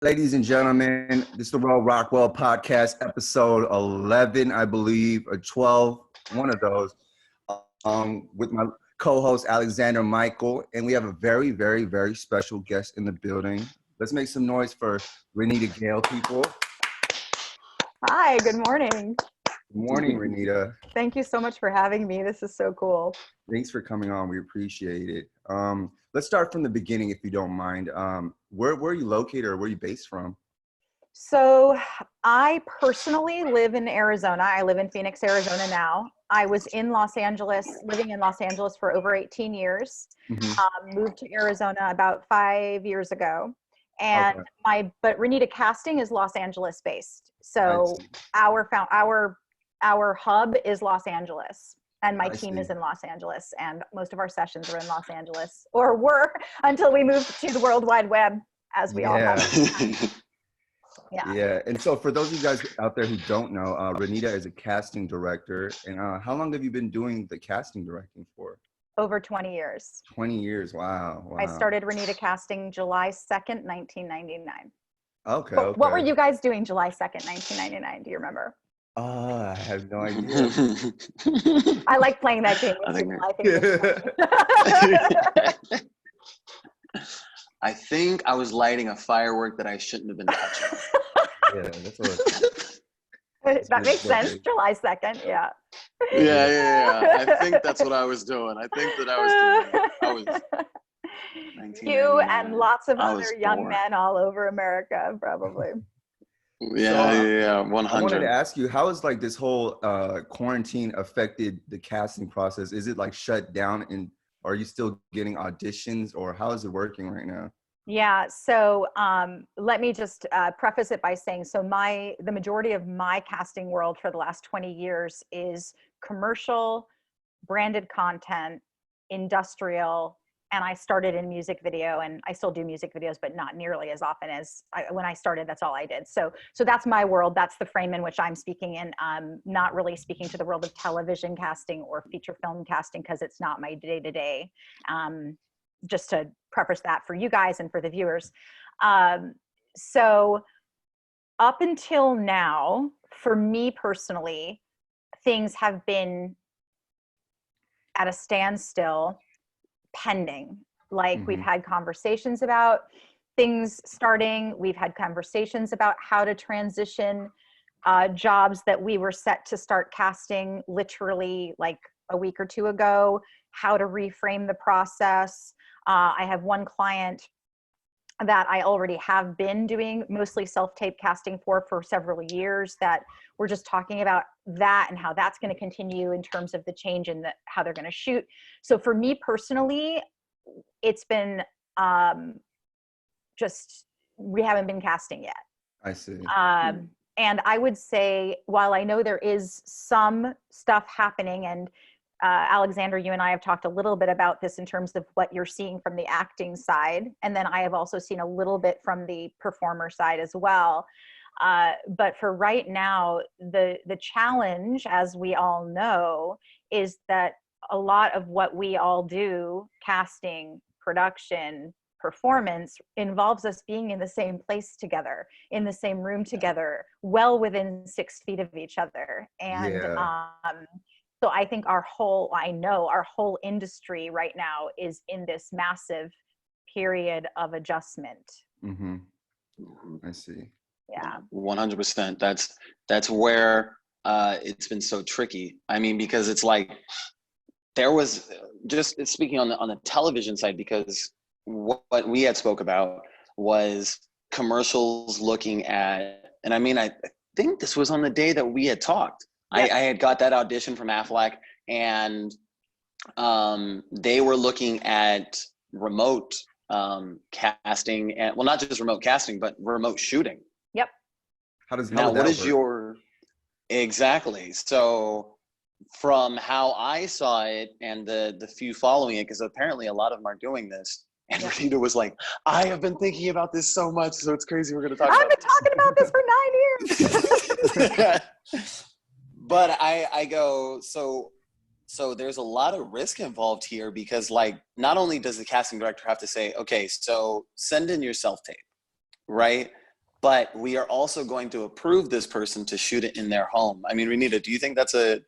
Ladies and gentlemen, this is the Rockwell podcast, episode 11, I believe, or 12, one of those, with my co-host, Alexander Michael, and we have a very, very, very special guest in the building. Let's make some noise for RENITA Gail, people. Hi, good morning. Good morning, RENITA. Thank you so much for having me. This is so cool. Thanks for coming on. We appreciate it. Let's start from the beginning, if you don't mind. Where are you located, or where are you based from? So I personally live in Arizona. I live in Phoenix, Arizona now. I was in Los Angeles, living in Los Angeles for over 18 years. Moved to Arizona about 5 years ago. And but RENITA Casting is Los Angeles based. So our hub is Los Angeles. And my team is in Los Angeles, and most of our sessions are in Los Angeles, or were until we moved to the World Wide Web, as we all have. Yeah. And so for those of you guys out there who don't know, RENITA is a casting director. And how long have you been doing the casting directing for? Over 20 years. 20 years. Wow. I started RENITA Casting July 2nd, 1999. Okay. What were you guys doing July 2nd, 1999? Do you remember? I have no idea. I like playing that game with people. I think I was lighting a firework that I shouldn't have been touching. Yeah, that's what that makes sense. July 2nd, yeah. Yeah. I think that's what I was doing. I think that I was doing. You and lots of other young men all over America, probably. Yeah, 100. I wanted to ask you, how has like this whole quarantine affected the casting process? Is it like shut down, and are you still getting auditions, or how is it working right now? Yeah, so let me just preface it by saying, so the majority of my casting world for the last 20 years is commercial, branded content, industrial, and I started in music video, and I still do music videos, but not nearly as often as when I started. That's all I did. So that's my world. That's the frame in which I'm speaking in. Not really speaking to the world of television casting or feature film casting, because it's not my day-to-day. Just to preface that for you guys and for the viewers. So up until now, for me personally, things have been at a standstill, pending. Like we've had conversations about things starting. We've had conversations about how to transition jobs that we were set to start casting literally like a week or two ago, how to reframe the process. I have one client that I already have been doing mostly self-tape casting for several years, that we're just talking about that and how that's going to continue in terms of the change in how they're going to shoot. So for me personally, it's been just, we haven't been casting yet. I see. And I would say, while I know there is some stuff happening, and Alexander, you and I have talked a little bit about this in terms of what you're seeing from the acting side. And then I have also seen a little bit from the performer side as well. But for right now, the challenge, as we all know, is that a lot of what we all do, casting, production, performance, involves us being in the same place together, in the same room together, well within 6 feet of each other. And so I think our whole industry right now is in this massive period of adjustment. I see. Yeah. 100%. That's where it's been so tricky. I mean, because it's like, there was, just speaking on the television side, because what we had spoke about was commercials looking at, and I mean, I think this was on the day that we had talked. Yep. I had got that audition from Affleck, and they were looking at remote casting, and well, not just remote casting, but remote shooting. Yep. How does that work? Exactly? So from how I saw it and the few following it, because apparently a lot of them are doing this, and RENITA was like, I have been thinking about this so much, so it's crazy we're going to talk about this. I've been talking about this for 9 years. But I go, so there's a lot of risk involved here, because like, not only does the casting director have to say, okay, so send in your self-tape, right? but we are also going to approve this person to shoot it in their home. I mean, Renita, do you think that's a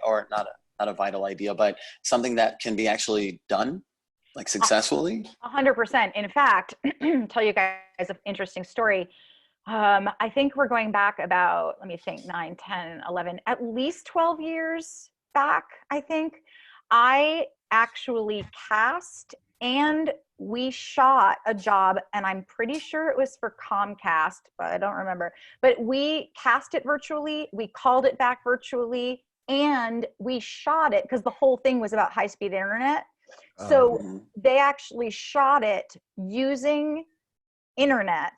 or not a vital idea, but something that can be actually done, like successfully? 100%. In fact, tell you guys an interesting story. I think we're going back about, let me think, 9, 10, 11, at least 12 years back, I think. I actually cast and we shot a job, and I'm pretty sure it was for Comcast, but I don't remember. But we cast it virtually, we called it back virtually, and we shot it because the whole thing was about high-speed internet. So they actually shot it using internet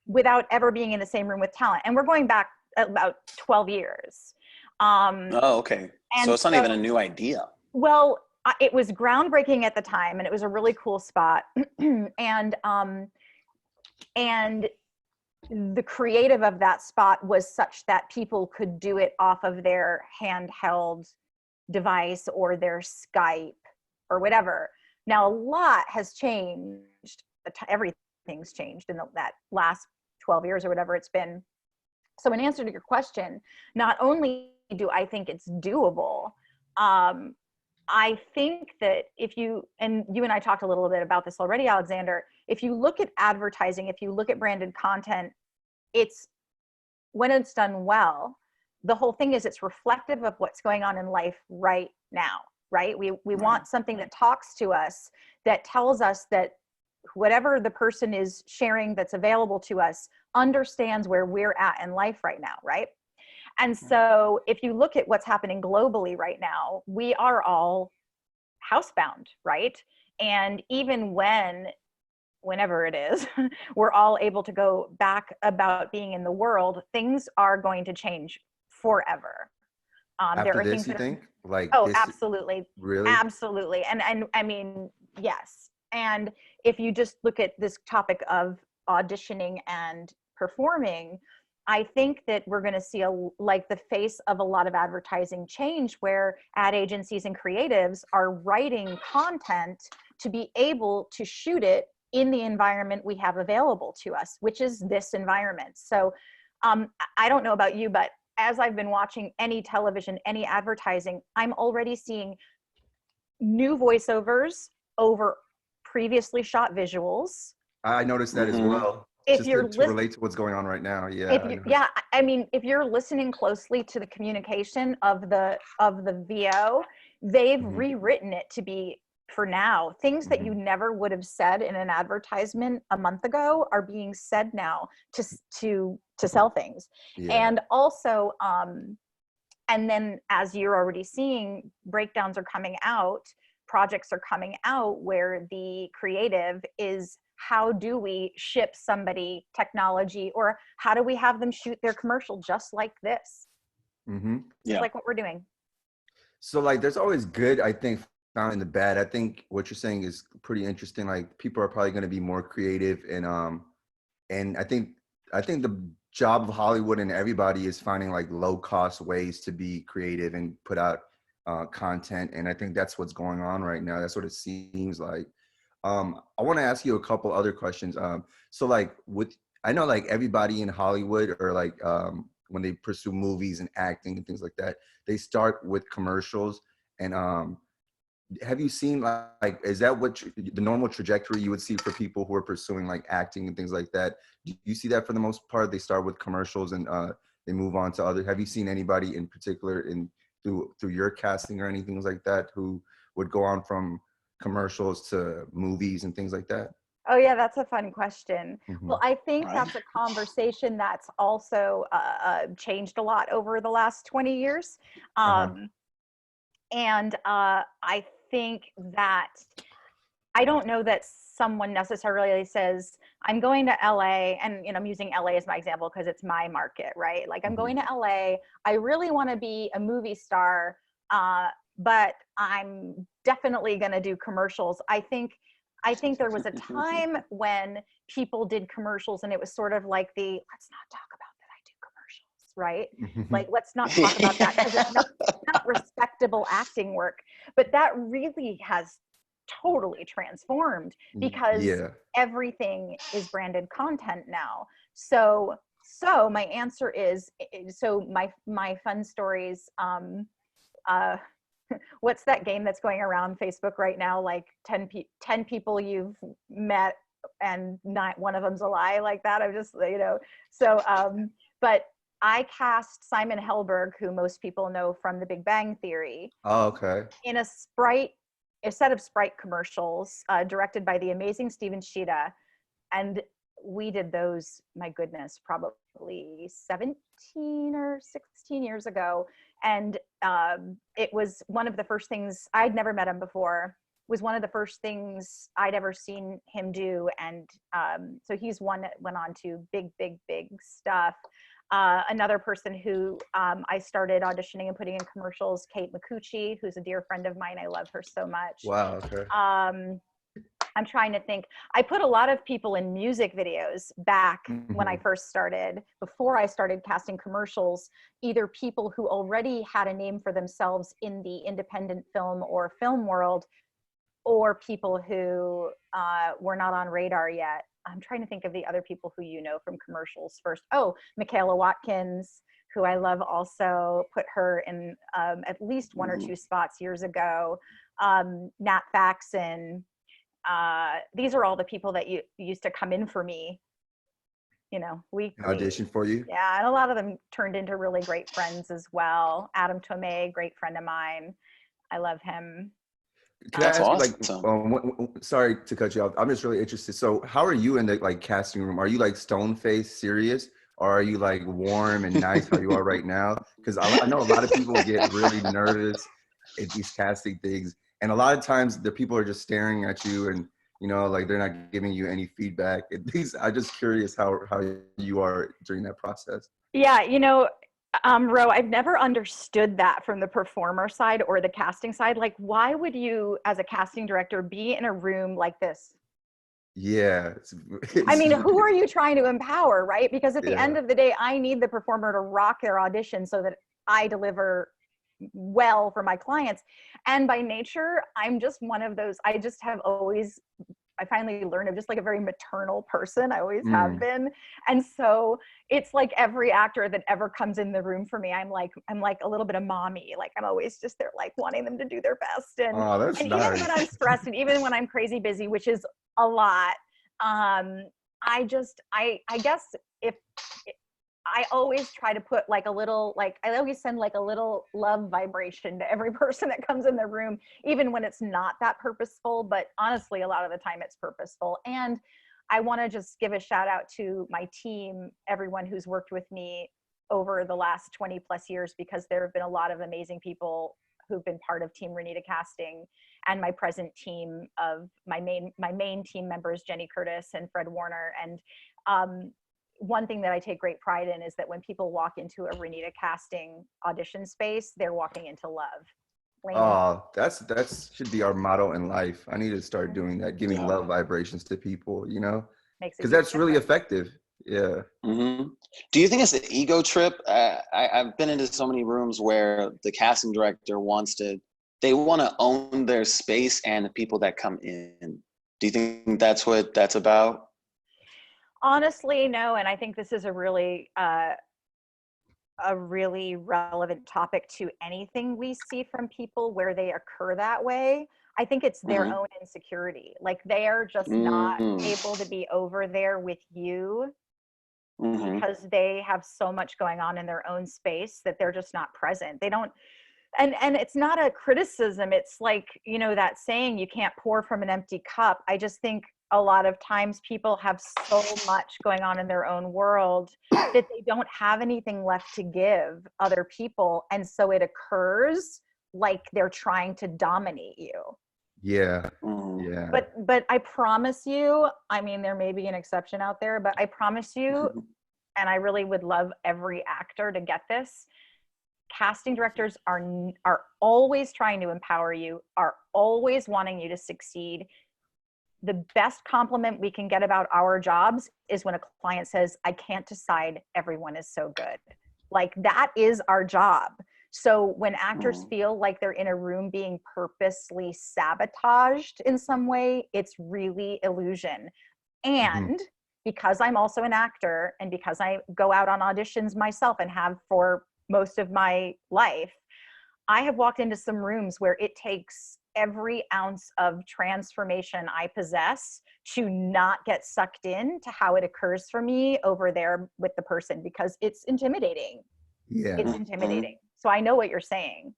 without ever being in the same room with talent. And we're going back about 12 years. Okay. So it's not even a new idea. Well, it was groundbreaking at the time, and it was a really cool spot. and the creative of that spot was such that people could do it off of their handheld device or their Skype or whatever. Now, a lot has changed. Everything's changed in that last 12 years or whatever it's been. So in answer to your question, not only do I think it's doable, I think that if you and I talked a little bit about this already, Alexander, if you look at advertising, if you look at branded content, it's, when it's done well, the whole thing is it's reflective of what's going on in life right now, right? We want something that talks to us, that tells us that whatever the person is sharing that's available to us understands where we're at in life right now, right? And so if you look at what's happening globally right now, we are all housebound, right? And even whenever it is, we're all able to go back about being in the world, things are going to change forever. There are things you think? Like, oh, this, absolutely. really? Absolutely. And I mean, yes. And if you just look at this topic of auditioning and performing, I think that we're going to see like the face of a lot of advertising change, where ad agencies and creatives are writing content to be able to shoot it in the environment we have available to us, which is this environment. So I don't know about you, but as I've been watching any television, any advertising, I'm already seeing new voiceovers over previously shot visuals. I noticed that as well. If Just you're to relate to what's going on right now. Yeah. I mean, if you're listening closely to the communication of the VO, they've rewritten it to be, for now, things that you never would have said in an advertisement a month ago are being said now to sell things. Yeah. And also, and then as you're already seeing, breakdowns are coming out, projects are coming out where the creative is, how do we ship somebody technology, or how do we have them shoot their commercial just like this? Yeah. Like what we're doing. So like, there's always good, I think, found in the bad. I think what you're saying is pretty interesting. Like, people are probably going to be more creative, and I think the job of Hollywood and everybody is finding like low cost ways to be creative and put out content. And I think that's what's going on right now. That's what it seems like. I want to ask you a couple other questions. So like, I know like everybody in Hollywood, or like when they pursue movies and acting and things like that, they start with commercials. And have you seen like, is that what the normal trajectory you would see for people who are pursuing like acting and things like that? Do you see that for the most part? They start with commercials and they move on to other. Have you seen anybody in particular through your casting or anything like that who would go on from commercials to movies and things like that? Oh yeah, that's a fun question. Well, I think that's a conversation that's also changed a lot over the last 20 years. And I think that, I don't know that someone necessarily says, I'm going to LA, and I'm using LA as my example because it's my market, right? Like, I'm going to LA, I really want to be a movie star, but I'm definitely going to do commercials. I think there was a time when people did commercials and it was sort of like let's not talk about that I do commercials, right? Like, let's not talk about that because it's not respectable acting work. But that really has totally transformed because Yeah. everything is branded content now. So my answer is, so my fun stories, what's that game that's going around Facebook right now? Like 10 people you've met and not one of them's a lie, like that. I'm just, so, but I cast Simon Helberg, who most people know from The Big Bang Theory, Oh, okay. in a set of Sprite commercials, directed by the amazing Steven Shida. And we did those, my goodness, probably 17 or 16 years ago. And it was one of the first things, I'd never met him before, was one of the first things I'd ever seen him do. And so he's one that went on to big stuff. Another person who I started auditioning and putting in commercials, Kate Micucci, who's a dear friend of mine. I love her so much. Wow. Okay. I'm trying to think. I put a lot of people in music videos back when I first started, before I started casting commercials, either people who already had a name for themselves in the independent film or film world, or people who were not on radar yet. I'm trying to think of the other people who you know from commercials first. Oh, Michaela Watkins, who I love, also put her in at least one or two spots years ago. Nat Faxon. These are all the people that you used to come in for me, weekly. Audition for you? Yeah, and a lot of them turned into really great friends as well. Adam Tomei, great friend of mine. I love him. Can I That's ask awesome. you, sorry to cut you off. I'm just really interested. So how are you in the casting room? Are you stone-faced serious? Or are you warm and nice how you are right now? Because I know a lot of people get really nervous at these casting things. And a lot of times the people are just staring at you and, they're not giving you any feedback. I'm just curious how you are during that process. Yeah, Ro, I've never understood that from the performer side or the casting side. Like, why would you, as a casting director, be in a room like this? Yeah. I mean, who are you trying to empower, right? Because at the end Yeah. of the day, I need the performer to rock their audition so that I deliver well for my clients. And by nature, I'm just one of those, I finally learned I'm just a very maternal person. I always have been. And so it's like every actor that ever comes in the room for me, I'm like a little bit of mommy. I'm always just there, wanting them to do their best. And, Oh, that's and nice. even when I'm stressed and even when I'm crazy busy, which is a lot, I guess if I always try to put I always send a little love vibration to every person that comes in the room, even when it's not that purposeful, but honestly, a lot of the time it's purposeful. And I want to just give a shout out to my team, everyone who's worked with me over the last 20 plus years, because there have been a lot of amazing people who've been part of Team RENITA casting, and my present team of my main team members, Jenny Curtis and Fred Warner. And one thing that I take great pride in is that when people walk into a RENITA casting audition space, they're walking into love. Oh, that should be our motto in life. I need to start doing that, giving love vibrations to people, Makes because that's really effective. Yeah. Mm-hmm. Do you think it's an ego trip? I've been into so many rooms where the casting director they want to own their space and the people that come in. Do you think that's what that's about? Honestly, no. And I think this is a really relevant topic to anything we see from people where they occur that way. I think it's their own insecurity. They are just not able to be over there with you because they have so much going on in their own space that they're just not present. They don't, and it's not a criticism. It's that saying, you can't pour from an empty cup. I just think a lot of times people have so much going on in their own world that they don't have anything left to give other people. And so it occurs like they're trying to dominate you. Yeah. Yeah. But I promise you, I mean, there may be an exception out there, but I promise you, and I really would love every actor to get this, casting directors are always trying to empower you, are always wanting you to succeed. The best compliment we can get about our jobs is when a client says, I can't decide, everyone is so good. That is our job. So when actors feel like they're in a room being purposely sabotaged in some way, it's really illusion. And because I'm also an actor, and because I go out on auditions myself and have for most of my life, I have walked into some rooms where it takes every ounce of transformation I possess to not get sucked in to how it occurs for me over there with the person, because it's intimidating. Yeah. It's intimidating. So I know what you're saying.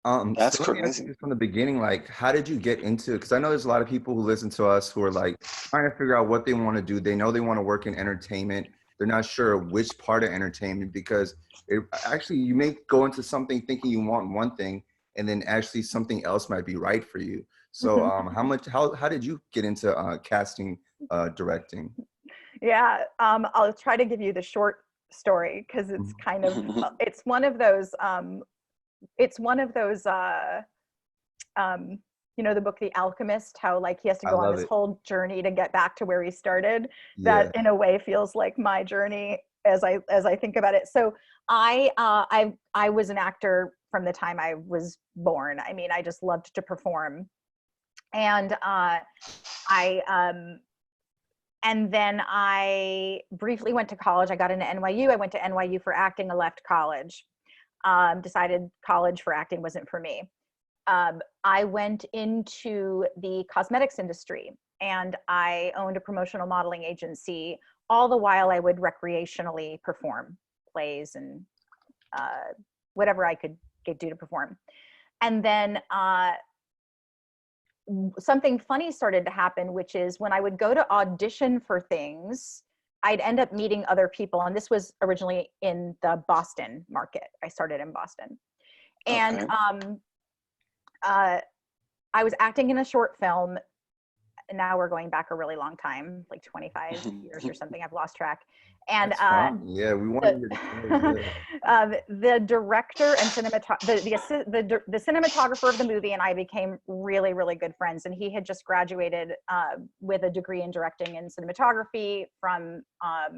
That's So let me ask crazy. you from the beginning, like, how did you get into it? Because I know there's a lot of people who listen to us who are like trying to figure out what they want to do. They know they want to work in entertainment. They're not sure which part of entertainment, because actually you may go into something thinking you want one thing, and then actually something else might be right for you. So how did you get into casting, directing? Yeah, I'll try to give you the short story because it's kind of it's one of those you know, the book The Alchemist, how like he has to I go on love this it. whole journey to get back to where he started. Yeah. That in a way feels like my journey as I think about it. So I was an actor from the time I was born. I mean, I just loved to perform. And and then I briefly went to college. I got into NYU. I went to NYU for acting. I left college. Decided college for acting wasn't for me. I went into the cosmetics industry, and I owned a promotional modeling agency. All the while I would recreationally perform plays and whatever I could do to perform. And then something funny started to happen, which is when I would go to audition for things, I'd end up meeting other people. And this was originally in the Boston market. I started in Boston. And I was acting in a short film. And now we're going back a really long time, like 25 years or something. I've lost track. And yeah, we wanted you to the director and the cinematographer of the movie and I became really, really good friends. And he had just graduated with a degree in directing and cinematography from a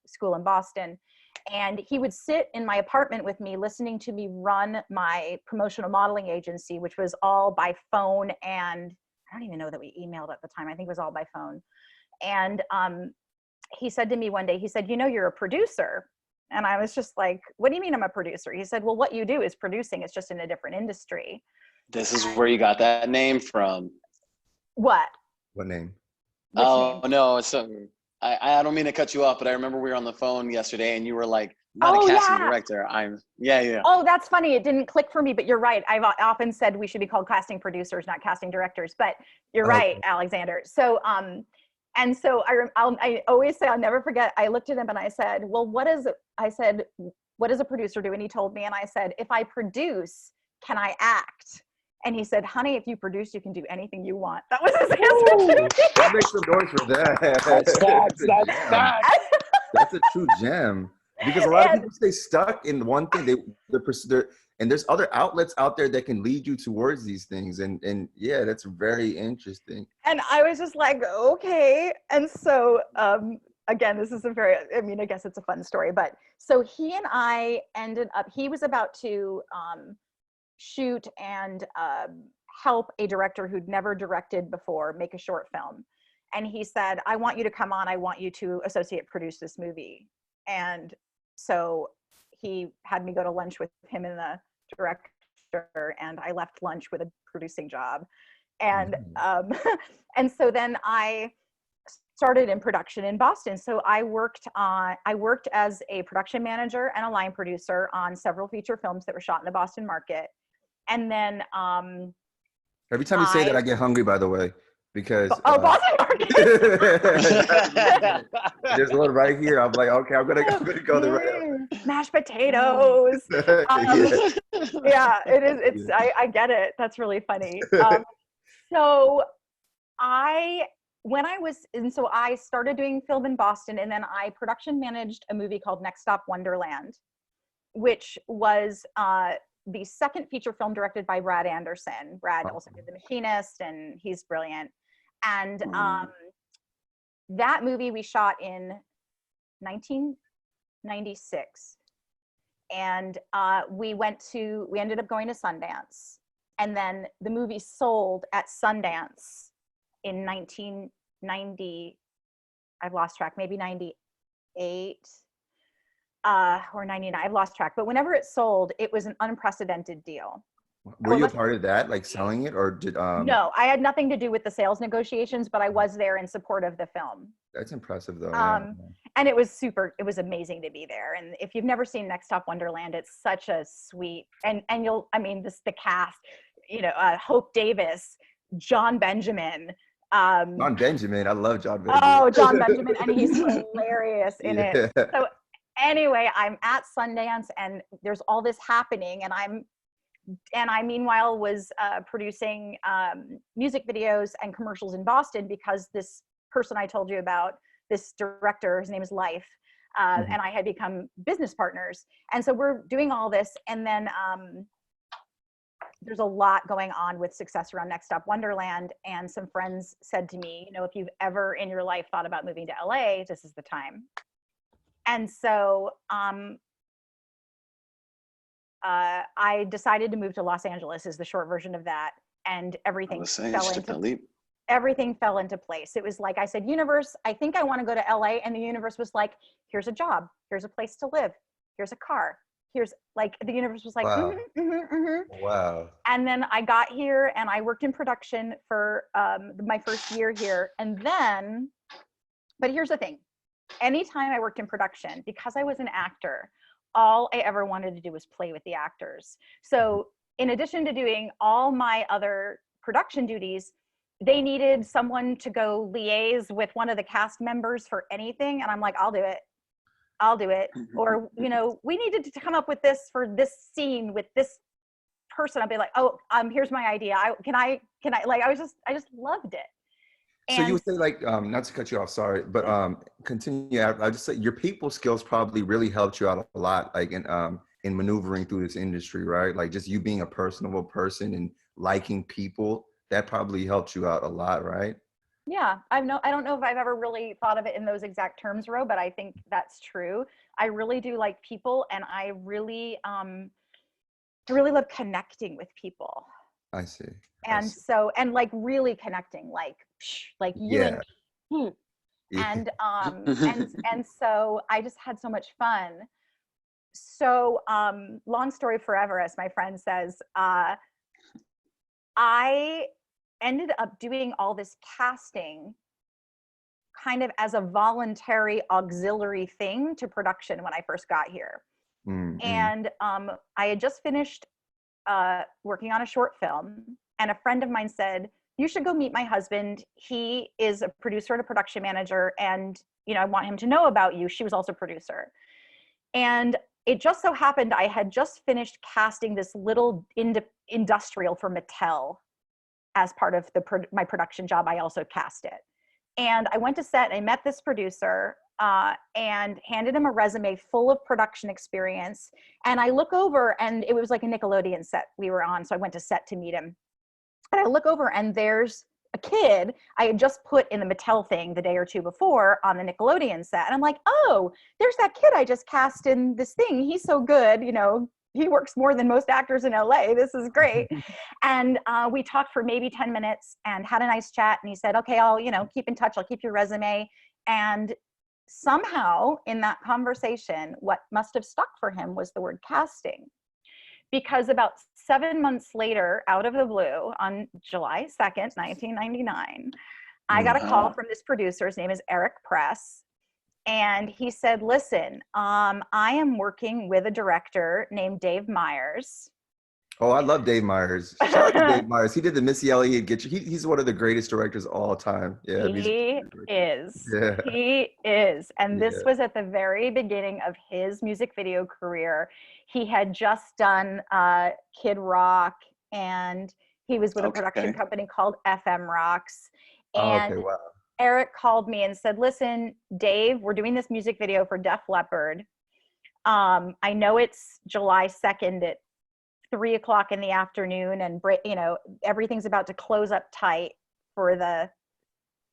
school in Boston. And he would sit in my apartment with me, listening to me run my promotional modeling agency, which was all by phone. And I don't even know that we emailed at the time. I think it was all by phone. And he said to me one day, he said, "You know, you're a producer." And I was just like, "What do you mean I'm a producer?" He said, "Well, what you do is producing. It's just in a different industry." This is where you got that name from. What? What name? Which Oh, name? no. So I don't mean to cut you off, but I remember we were on the phone yesterday and you were like, "Not a casting director. Yeah. Oh, that's funny. It didn't click for me, but you're right. I've often said we should be called casting producers, not casting directors, but you're right, Alexander. So, and so I always say, I'll never forget, I looked at him and I said, "Well, what does a producer do?" And he told me, and I said, "If I produce, can I act?" And he said, "Honey, if you produce, you can do anything you want." That was his answer to me. Make some noise for that. That's facts. That's facts. That's a true gem. Because a lot of people stay stuck in one thing. And there's other outlets out there that can lead you towards these things. And yeah, that's very interesting. And I was just like, okay. And so again, this is I guess it's a fun story, but so he and I ended up, he was about to shoot and help a director who'd never directed before make a short film. And he said, "I want you to come on. I want you to associate produce this movie." And so he had me go to lunch with him and the director, and I left lunch with a producing job. And and so then I started in production in Boston. So I worked as a production manager and a line producer on several feature films that were shot in the Boston market. And then every time you say that, I get hungry, by the way, because Boston market. There's one right here. I'm like, okay, I'm gonna go there right now. Mashed potatoes. Yeah, it is. It's I get it. That's really funny. So I started doing film in Boston, and then I production managed a movie called Next Stop Wonderland, which was the second feature film directed by Brad Anderson. Brad also did The Machinist, and he's brilliant. And that movie we shot in 1996. And we ended up going to Sundance. And then the movie sold at Sundance in 1990. I've lost track, maybe 98 or 99. I've lost track. But whenever it sold, it was an unprecedented deal. Were you a part of that, like selling it, or did No, I had nothing to do with the sales negotiations, but I was there in support of the film. That's impressive though. Yeah. And it was amazing to be there. And if you've never seen Next Stop Wonderland, it's such a sweet, and the cast, Hope Davis, John Benjamin. John Benjamin, I love John Benjamin. Oh, John Benjamin, and he's hilarious in it. So anyway, I'm at Sundance and there's all this happening, and I meanwhile was producing music videos and commercials in Boston, because this person I told you about, this director, his name is Life, and I had become business partners. And so we're doing all this, and then there's a lot going on with success around Next Stop Wonderland. And some friends said to me, if you've ever in your life thought about moving to LA, this is the time. And so I decided to move to Los Angeles, is the short version of that. And everything fell into place. It was like I said, universe, I think I want to go to LA. And the universe was like, here's a job, here's a place to live, here's a car, the universe was like, wow. Wow. And then I got here and I worked in production for my first year here. And then, but here's the thing, anytime I worked in production, because I was an actor, all I ever wanted to do was play with the actors. So in addition to doing all my other production duties, they needed someone to go liaise with one of the cast members for anything. And I'm like, I'll do it. Or, we needed to come up with this for this scene with this person. I'll be like, oh, here's my idea. I just loved it. And so you would say, like, not to cut you off, sorry, but continue. I just say your people skills probably really helped you out a lot, like in maneuvering through this industry, right? Like just you being a personable person and liking people, that probably helped you out a lot, right? Yeah, I don't know if I've ever really thought of it in those exact terms, Ro, but I think that's true. I really do like people, and I really love connecting with people. I see. And so, and like really connecting, like you and me. And and so I just had so much fun. So long story forever, as my friend says, I ended up doing all this casting kind of as a voluntary auxiliary thing to production when I first got here. And I had just finished working on a short film, and a friend of mine said, you should go meet my husband. He is a producer and a production manager, and I want him to know about you. She was also a producer. And it just so happened I had just finished casting this little industrial for Mattel. As part of my production job, I also cast it. And I went to set, and I met this producer and handed him a resume full of production experience. And I look over, and it was like a Nickelodeon set we were on. So I went to set to meet him. And I look over, and there's a kid I had just put in the Mattel thing the day or two before on the Nickelodeon set. And I'm like, oh, there's that kid I just cast in this thing. He's so good, he works more than most actors in LA. This is great. And we talked for maybe 10 minutes and had a nice chat. And he said, okay, I'll, keep in touch. I'll keep your resume. And somehow in that conversation, what must have stuck for him was the word casting. Because about 7 months later, out of the blue, on July 2nd, 1999, I got a call from this producer. His name is Eric Press. And he said, listen, I am working with a director named Dave Meyers. Oh, I love Dave Meyers. Shout out to Dave Meyers. He did the Missy Elliott Get You. He's one of the greatest directors of all time. Yeah, he is. Yeah. He is. And this was at the very beginning of his music video career. He had just done Kid Rock, and he was with a production company called FM Rocks. And wow. Eric called me and said, listen, Dave, we're doing this music video for Def Leppard. I know it's July 2nd at 3:00 in the afternoon, and everything's about to close up tight for the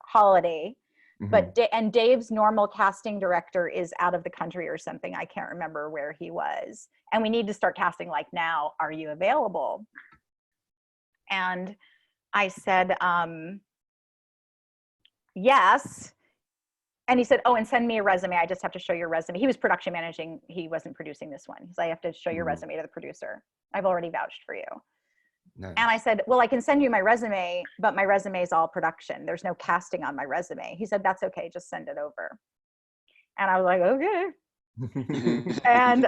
holiday. But and Dave's normal casting director is out of the country or something. I can't remember where he was. And we need to start casting like now. Are you available? And I said, yes. And he said, oh, and send me a resume. I just have to show your resume. He was production managing. He wasn't producing this one. He said, I have to show your resume to the producer. I've already vouched for you. Nice. And I said, well, I can send you my resume, but my resume is all production. There's no casting on my resume. He said, that's okay. Just send it over. And I was like, okay. And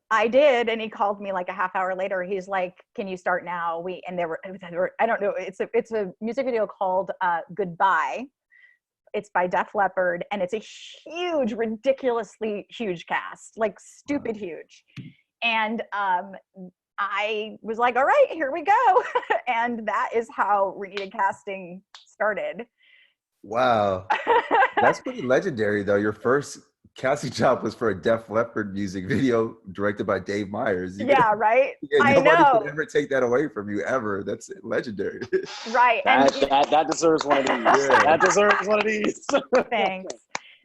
I did. And he called me like a half hour later. He's like, can you start now? There were, I don't know. It's a music video called Goodbye. It's by Def Leppard. And it's a huge, ridiculously huge cast, like stupid huge. And I was like, all right, here we go. And that is how RENITA casting started. Wow. That's pretty legendary, though. Your first casting job was for a Def Leppard music video directed by Dave Myers. Yeah, right? I nobody know. could ever take that away from you, ever. That's legendary. Right. That deserves one of these. Yeah. That deserves one of these.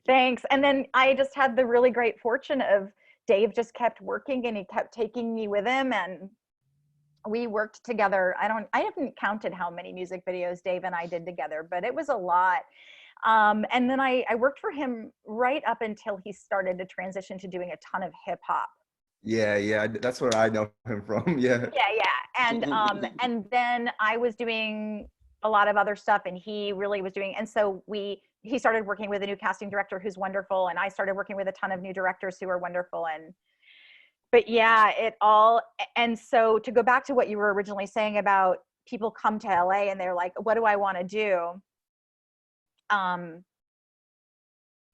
Thanks. And then I just had the really great fortune of Dave just kept working and he kept taking me with him, and we worked together. I haven't counted how many music videos Dave and I did together, but it was a lot. And then I worked for him right up until he started to transition to doing a ton of hip hop. Yeah, that's what I know him from. Yeah. And then I was doing a lot of other stuff, and he really was doing, and so he started working with a new casting director who's wonderful, and I started working with a ton of new directors who are wonderful. But yeah, and so to go back to what you were originally saying about people come to LA and they're like, what do I want to do?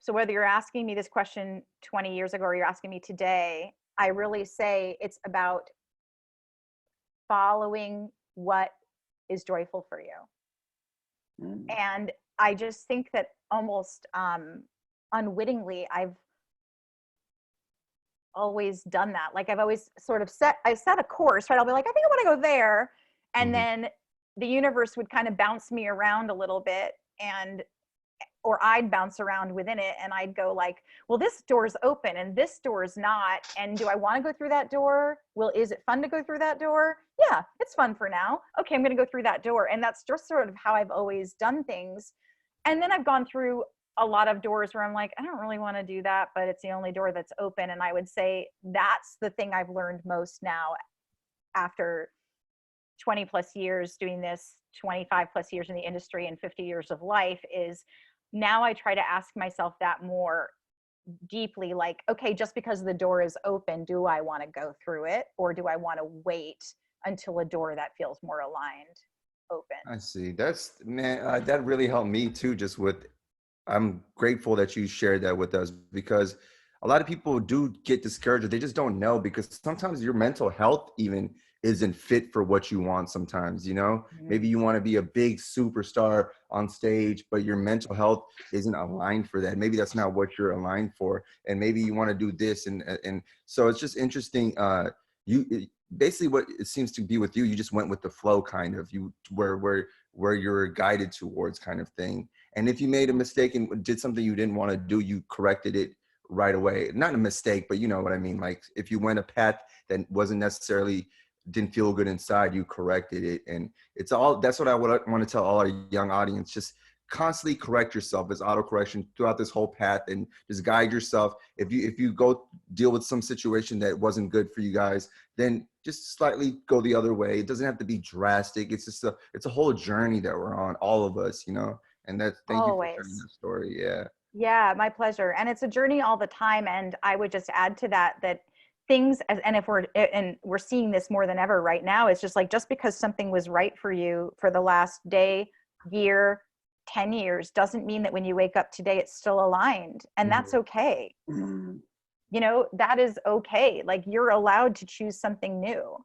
So whether you're asking me this question 20 years ago or you're asking me today, I really say it's about following what is joyful for you. And I just think that almost unwittingly, I've always done that. Like I've always sort of set a course, right? I'll be like, I think I want to go there. And then the universe would kind of bounce me around a little bit, or I'd bounce around within it, and I'd go like, well, this door's open and this door's not. And do I want to go through that door? Well, is it fun to go through that door? Yeah, it's fun for now. Okay, I'm going to go through that door. And that's just sort of how I've always done things. And then I've gone through a lot of doors where I'm like, I don't really want to do that, but it's the only door that's open. And I would say that's the thing I've learned most now after 20 plus years doing this, 25 plus years in the industry and 50 years of life, is now I try to ask myself that more deeply, like, okay, just because the door is open, do I want to go through it, or do I want to wait until a door that feels more aligned open? I see. That really helped me too, I'm grateful that you shared that with us, because a lot of people do get discouraged. They just don't know, because sometimes your mental health even isn't fit for what you want sometimes, Maybe you want to be a big superstar on stage, but your mental health isn't aligned for that. Maybe that's not what you're aligned for. And maybe you want to do this. And so it's just interesting. Basically what it seems to be with you, you just went with the flow, kind of, where you're guided towards, kind of thing. And if you made a mistake and did something you didn't want to do, you corrected it right away. Not a mistake, but you know what I mean? Like if you went a path that didn't feel good inside, you corrected it. And that's what I want to tell all our young audience. Just constantly correct yourself. As auto-correction throughout this whole path, and just guide yourself. If you go deal with some situation that wasn't good for you guys, then just slightly go the other way. It doesn't have to be drastic. It's just it's a whole journey that we're on, all of us, and thank you for sharing that story. Yeah, my pleasure. And it's a journey all the time. And I would just add to that things, and we're seeing this more than ever right now, it's just like, just because something was right for you for the last day, year, 10 years, doesn't mean that when you wake up today, it's still aligned. And that's okay. That is okay. Like, you're allowed to choose something new.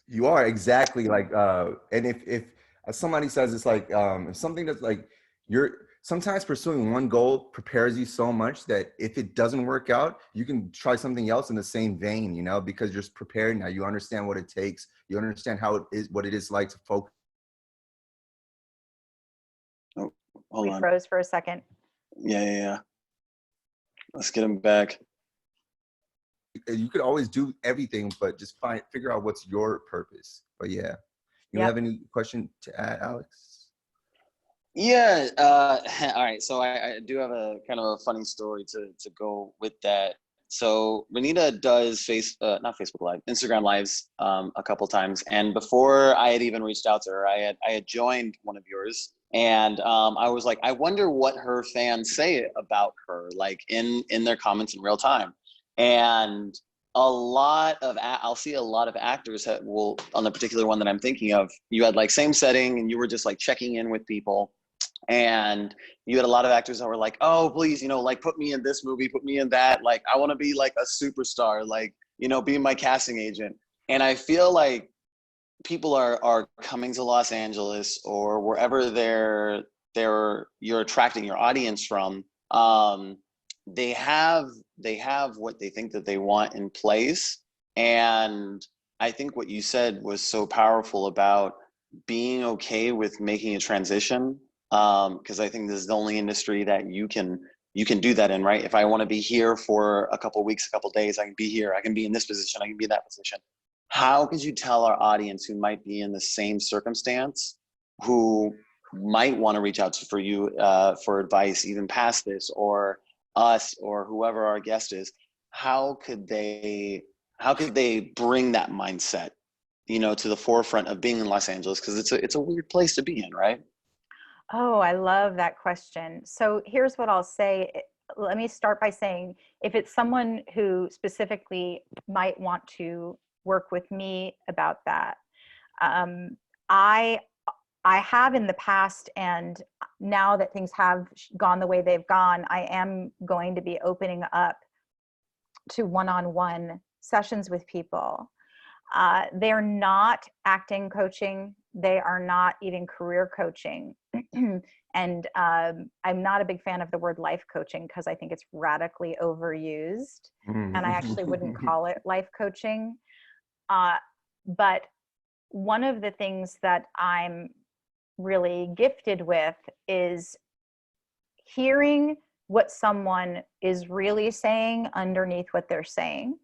You are, exactly. Like, and if somebody says it's like, if something that's like, sometimes pursuing one goal prepares you so much that if it doesn't work out, you can try something else in the same vein, because you're prepared now. You understand what it takes. You understand what it is like to focus. Hold We on. froze for a second. Yeah. Let's get him back. You could always do everything, but just figure out what's your purpose. But yeah, you have any question to add, Alex? Yeah. All right. So I do have a kind of a funny story to go with that. So Renita does not Facebook Live, Instagram Lives a couple times. And before I had even reached out to her, I had joined one of yours. And I was like, I wonder what her fans say about her, like in their comments in real time. And I'll see a lot of actors that will, on the particular one that I'm thinking of, you had like same setting and you were just like checking in with people. And you had a lot of actors that were like, oh, please, like put me in this movie, put me in that. Like, I want to be like a superstar, like, be my casting agent. And I feel like people are coming to Los Angeles or wherever you're attracting your audience from. They have what they think that they want in place. And I think what you said was so powerful about being okay with making a transition. Because I think this is the only industry that you can do that in, right? If I want to be here for a couple of weeks, a couple of days, I can be here. I can be in this position. I can be in that position. How could you tell our audience who might be in the same circumstance, who might want to reach out for you for advice, even past this, or us, or whoever our guest is? How could they bring that mindset, to the forefront of being in Los Angeles? Because it's a weird place to be in, right? Oh, I love that question. So here's what I'll say. Let me start by saying, if it's someone who specifically might want to work with me about that, I have in the past, and now that things have gone the way they've gone, I am going to be opening up to one-on-one sessions with people. They're not acting coaching. They are not even career coaching. And I'm not a big fan of the word life coaching because I think it's radically overused. And I actually wouldn't call it life coaching. But one of the things that I'm really gifted with is hearing what someone is really saying underneath what they're saying,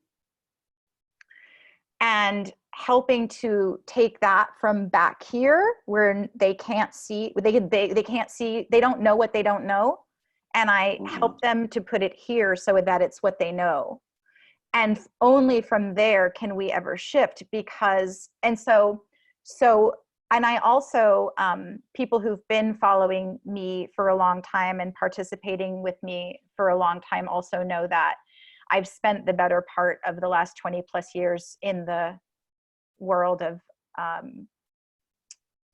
and helping to take that from back here where they can't see, they can't see, they don't know what they don't know. And I help them to put it here so that it's what they know. And only from there can we ever shift, because, and I also, people who've been following me for a long time and participating with me for a long time also know that I've spent the better part of the last 20 plus years in the world of,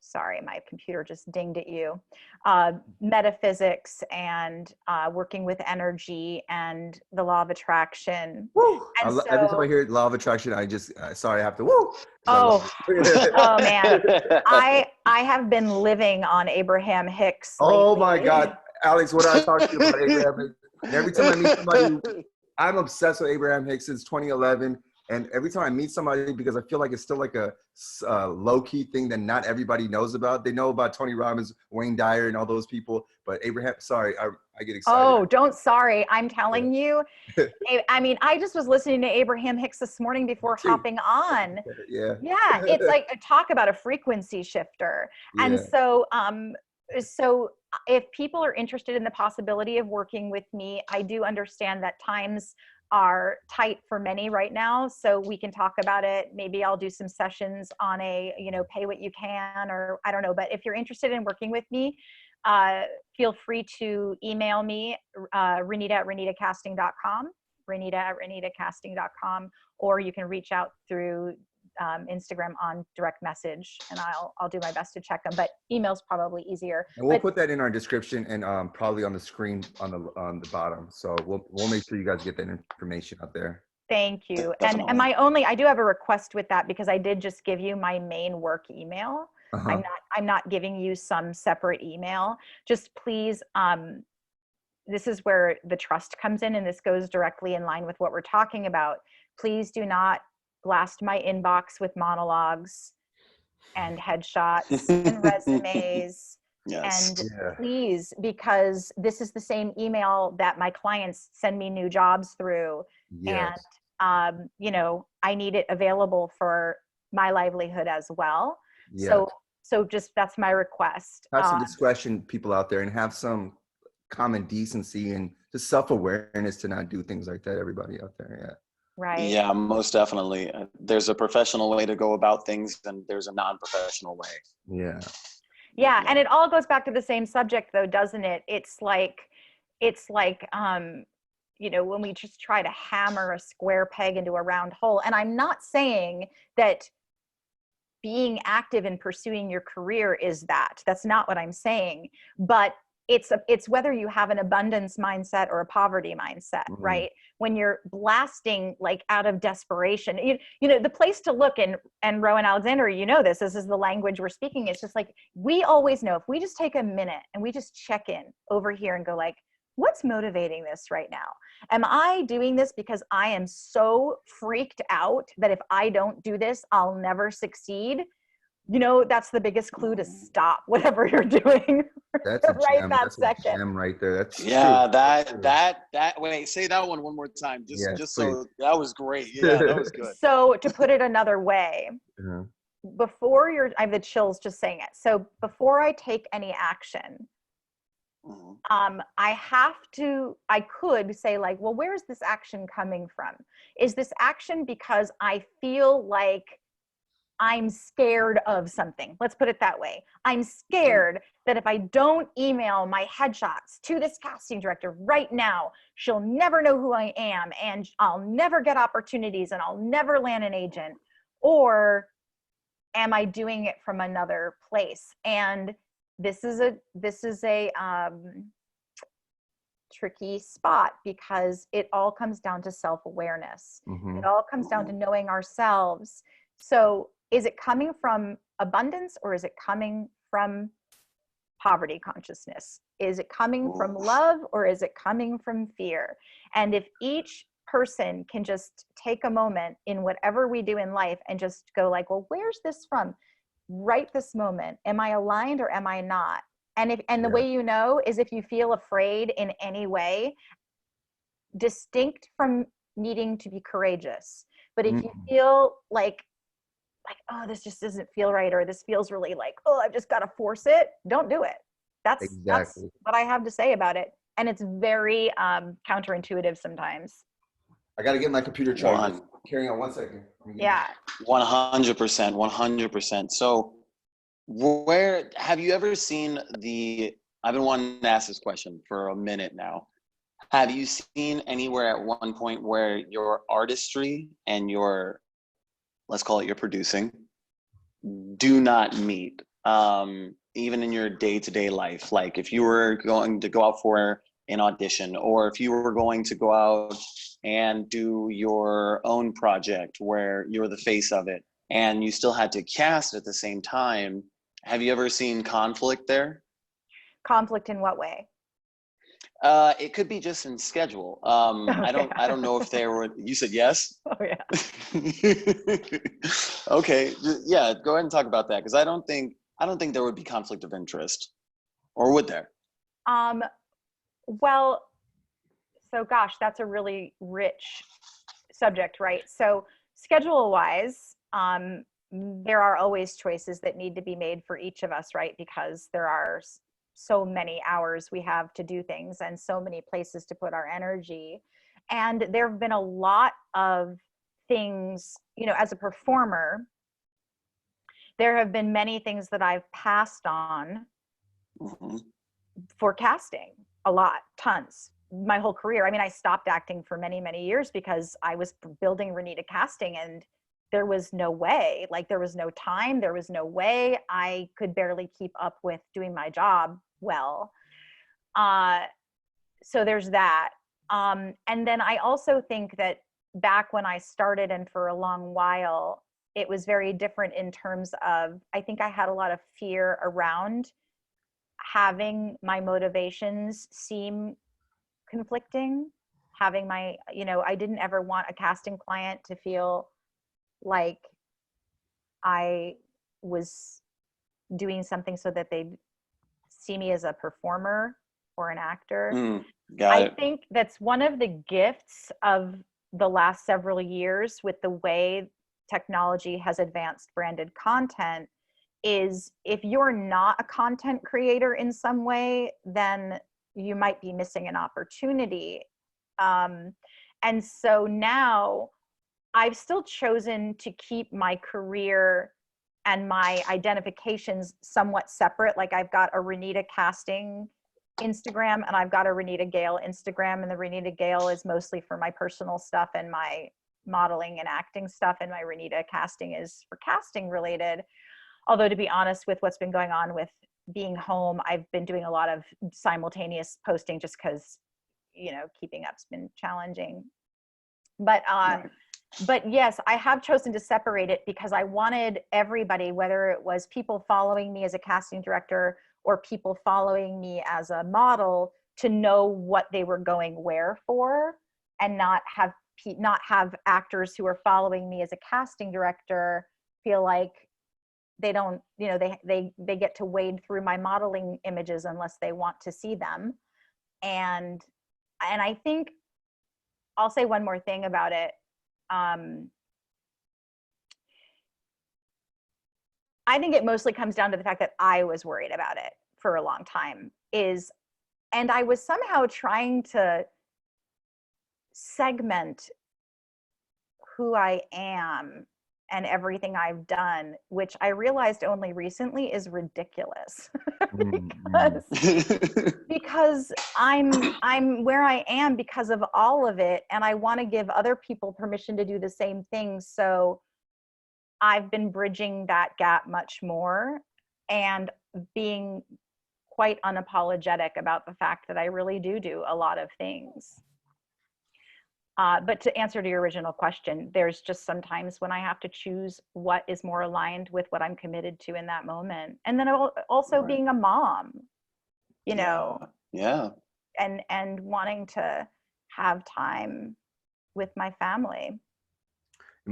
sorry, my computer just dinged at you, metaphysics and working with energy and the law of attraction. Woo! And Every time I hear law of attraction, I just, sorry, I have to, woo! Oh man, I have been living on Abraham Hicks lately. Oh my God, Alex, what did I talk to you about Abraham Hicks? And every time I meet somebody, I'm obsessed with Abraham Hicks since 2011. And every time I meet somebody, because I feel like it's still like a low-key thing that not everybody knows about. They know about Tony Robbins, Wayne Dyer, and all those people. But Abraham, sorry, I get excited. Oh, don't sorry. I'm telling you. I mean, I just was listening to Abraham Hicks this morning before hopping on. Yeah. Yeah, it's like talk about a frequency shifter. Yeah. And so if people are interested in the possibility of working with me, I do understand that times are tight for many right now, so we can talk about it. Maybe I'll do some sessions on a, pay what you can, or I don't know. But if you're interested in working with me, feel free to email me, renita@renitacasting.com, renita@renitacasting.com, or you can reach out through Instagram on direct message, and I'll do my best to check them. But email's probably easier. And we'll put that in our description and probably on the screen on the bottom. So we'll make sure you guys get that information out there. Thank you. Definitely. And I do have a request with that, because I did just give you my main work email. I'm not giving you some separate email. Just please, this is where the trust comes in, and this goes directly in line with what we're talking about. Please do not blast my inbox with monologues and headshots and resumes Yes. And Yeah. please, because this is the same email that my clients send me new jobs through. Yes. And, I need it available for my livelihood as well. Yes. So just, that's my request. Have some discretion, people out there, and have some common decency and just self-awareness to not do things like that. Everybody out there. Yeah. Right. Yeah, most definitely. There's a professional way to go about things, and there's a non-professional way. Yeah. Yeah. And it all goes back to the same subject though, doesn't it? It's like, when we just try to hammer a square peg into a round hole. And I'm not saying that being active in pursuing your career is that. That's not what I'm saying. But it's whether you have an abundance mindset or a poverty mindset, right? When you're blasting like out of desperation, the place to look, and Rowan Alexander, this is the language we're speaking. It's just like, we always know if we just take a minute and we just check in over here and go like, what's motivating this right now? Am I doing this because I am so freaked out that if I don't do this, I'll never succeed? That's the biggest clue to stop whatever you're doing. That's a right gem. that That's second. a gem right there. That's Yeah, true. that wait, say that one more time. Yes, Just please. so that was great. Yeah, that was good. So to put it another way, Uh-huh. I have the chills just saying it. So before I take any action, I could say like, well, where's this action coming from? Is this action because I feel like I'm scared of something? Let's put it that way. I'm scared that if I don't email my headshots to this casting director right now, she'll never know who I am and I'll never get opportunities and I'll never land an agent. Or am I doing it from another place? And this is a tricky spot, because it all comes down to self-awareness. It all comes down to knowing ourselves. So is it coming from abundance, or is it coming from poverty consciousness? Is it coming from love, or is it coming from fear? And if each person can just take a moment in whatever we do in life and just go like, well, where's this from? Right this moment. Am I aligned or am I not? And the way is if you feel afraid in any way, distinct from needing to be courageous. But if you feel like, oh, this just doesn't feel right, or this feels really like, oh, I've just got to force it, don't do it. That's what I have to say about it. And it's very counterintuitive sometimes. I got to get my computer charged. Carry on 1 second. Yeah. 100%, 100%. So where have you ever seen I've been wanting to ask this question for a minute now. Have you seen anywhere at one point where your artistry and let's call it your producing, do not meet, even in your day-to-day life? Like if you were going to go out for an audition, or if you were going to go out and do your own project where you're the face of it and you still had to cast at the same time, have you ever seen conflict there? Conflict in what way? It could be just in schedule. I don't know if there were. You said yes. Oh yeah. Okay. Yeah. Go ahead and talk about that, because I don't think there would be conflict of interest, or would there? Well, so gosh, that's a really rich subject, right? So schedule-wise, there are always choices that need to be made for each of us, right? Because there are so many hours we have to do things and so many places to put our energy. And there have been a lot of things, as a performer, there have been many things that I've passed on for casting. A lot, tons, my whole career. I mean, I stopped acting for many, many years because I was building RENITA Casting, and there was no way, there was no time, there was no way. I could barely keep up with doing my job well. So there's that. And then I also think that back when I started, and for a long while, it was very different in terms of, I think I had a lot of fear around having my motivations seem conflicting, having my, I didn't ever want a casting client to feel like I was doing something so that they'd see me as a performer or an actor. Got I it. think that's one of the gifts of the last several years with the way technology has advanced branded content is if you're not a content creator in some way, then you might be missing an opportunity. And so now I've still chosen to keep my career and my identifications somewhat separate. Like I've got a RENITA casting Instagram and I've got a Ronita Gail Instagram, and the Ronita Gail is mostly for my personal stuff and my modeling and acting stuff, and my Ronita casting is for casting related. Although to be honest, with what's been going on with being home, I've been doing a lot of simultaneous posting just because, you know, keeping up's been challenging. But Right. but yes, I have chosen to separate it because I wanted everybody, whether it was people following me as a casting director or people following me as a model, to know what they were going where for, and not have actors who are following me as a casting director feel like they don't, you know, they get to wade through my modeling images unless they want to see them. And I think I'll say one more thing about it. I think it mostly comes down to the fact that I was worried about it for a long time, and I was somehow trying to segment who I am and everything I've done, which I realized only recently is ridiculous. because I'm where I am because of all of it, and I want to give other people permission to do the same thing. So I've been bridging that gap much more and being quite unapologetic about the fact that I really do a lot of things. But to answer to your original question, there's just sometimes when I have to choose what is more aligned with what I'm committed to in that moment. And then also Right. being a mom, you know, Yeah. and wanting to have time with my family.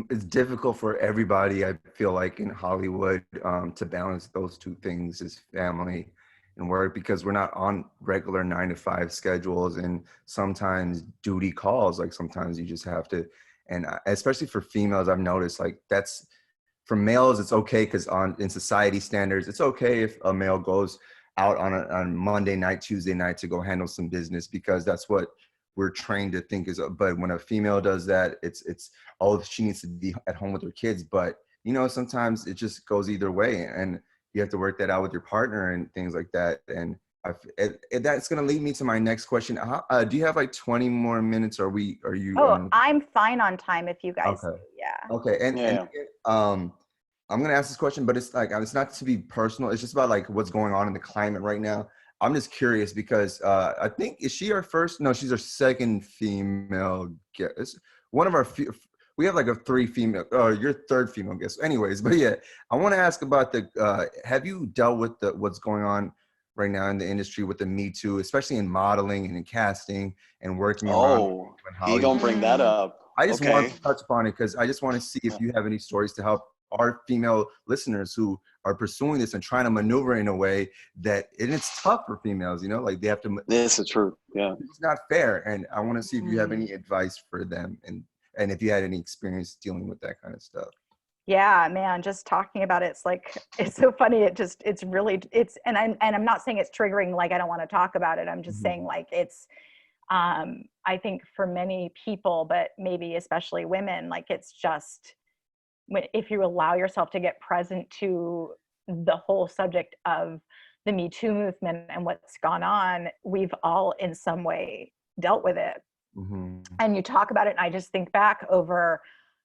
It's difficult for everybody, I feel like, in Hollywood to balance those two things, as family and work, because we're not on regular 9-to-5 schedules, and sometimes duty calls. Like sometimes you just have to, and especially for females, I've noticed like that's, for males it's okay because in society standards it's okay if a male goes out on Monday night, Tuesday night to go handle some business, because that's what we're trained to think is. But when a female does that, it's oh, she needs to be at home with her kids. But you know, sometimes it just goes either way, and you have to work that out with your partner and things like that. And that's going to lead me to my next question. Do you have like 20 more minutes? Are you? Oh, I'm fine on time if you guys Okay. do. Yeah. Okay. And I'm going to ask this question, but it's like, it's not to be personal. It's just about like what's going on in the climate right now. I'm just curious because I think, is she our first? No, she's our second female guest. One of our, we have like a 3 female, your third female guest. Anyways, but yeah, I want to ask about have you dealt with what's going on right now in the industry with the Me Too, especially in modeling and in casting and working around in He Hollywood? gonna bring that up. I just want Okay. to touch upon it because I just want to see if you have any stories to help our female listeners who are pursuing this and trying to maneuver in a way and it's tough for females, you know, like they have to. This is true. Yeah. It's not fair, and I want to see if you have any advice for them, and if you had any experience dealing with that kind of stuff. Yeah, man, just talking about it's like, it's so funny. And I'm not saying it's triggering, like I don't want to talk about it. I'm just saying like it's, I think for many people, but maybe especially women, like it's just, if you allow yourself to get present to the whole subject of the Me Too movement and what's gone on, we've all in some way dealt with it. And you talk about it, and I just think back over,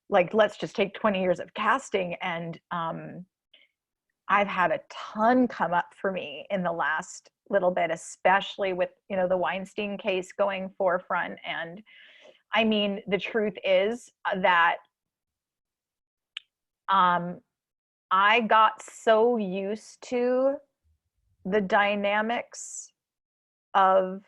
like, let's just take 20 years of casting, and I've had a ton come up for me in the last little bit, especially with, you know, the Weinstein case going forefront. And I mean, the truth is that I got so used to the dynamics of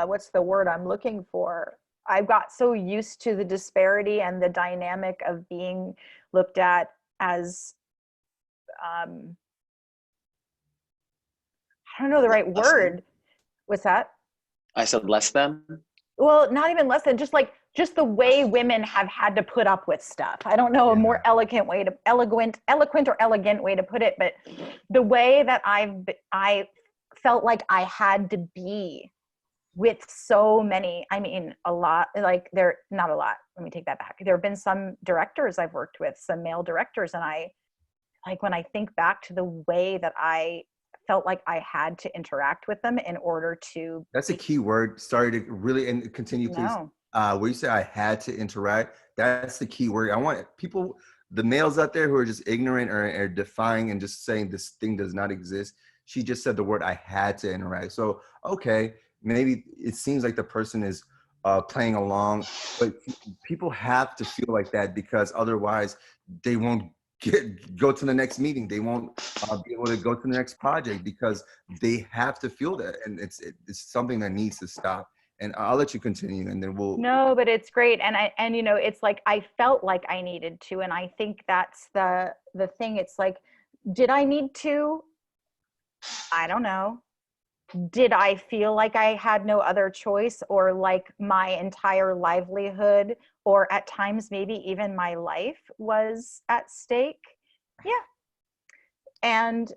what's the word I'm looking for? I got so used to the disparity and the dynamic of being looked at as I don't know the right Less than? word. What's that? I said less than. Well, not even less than, just the way women have had to put up with stuff. I don't know a more eloquent or elegant way to put it, but the way that I felt like I had to be with so many, I mean, a lot, like not a lot, let me take that back. There have been some directors I've worked with, some male directors, and when I think back to the way that I felt like I had to interact with them in order to. That's a key word. Sorry to really, and continue, please. No. Where you say I had to interact, that's the key word. I want people, the males out there who are just ignorant or defying and just saying this thing does not exist. She just said the word I had to interact. So, okay, maybe it seems like the person is playing along, but people have to feel like that because otherwise they won't go to the next meeting. They won't be able to go to the next project because they have to feel that, and it's something that needs to stop. And I'll let you continue, and then we'll. No, but it's great, and it's like I felt like I needed to, and I think that's the thing. It's like, did I need to? I don't know. Did I feel like I had no other choice, or like my entire livelihood, or at times maybe even my life was at stake? Yeah. And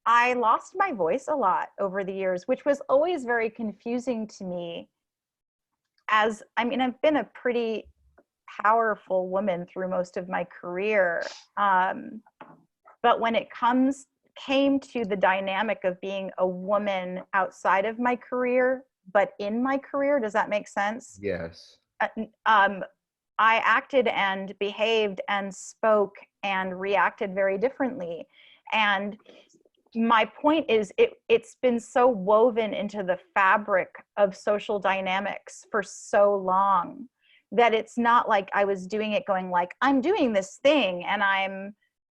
I lost my voice a lot over the years, which was always very confusing to me. I've been a pretty powerful woman through most of my career. But when it came to the dynamic of being a woman outside of my career, but in my career, does that make sense? Yes. I acted and behaved and spoke and reacted very differently. And my point is, it's been so woven into the fabric of social dynamics for so long that it's not like I was doing it going like, I'm doing this thing and I'm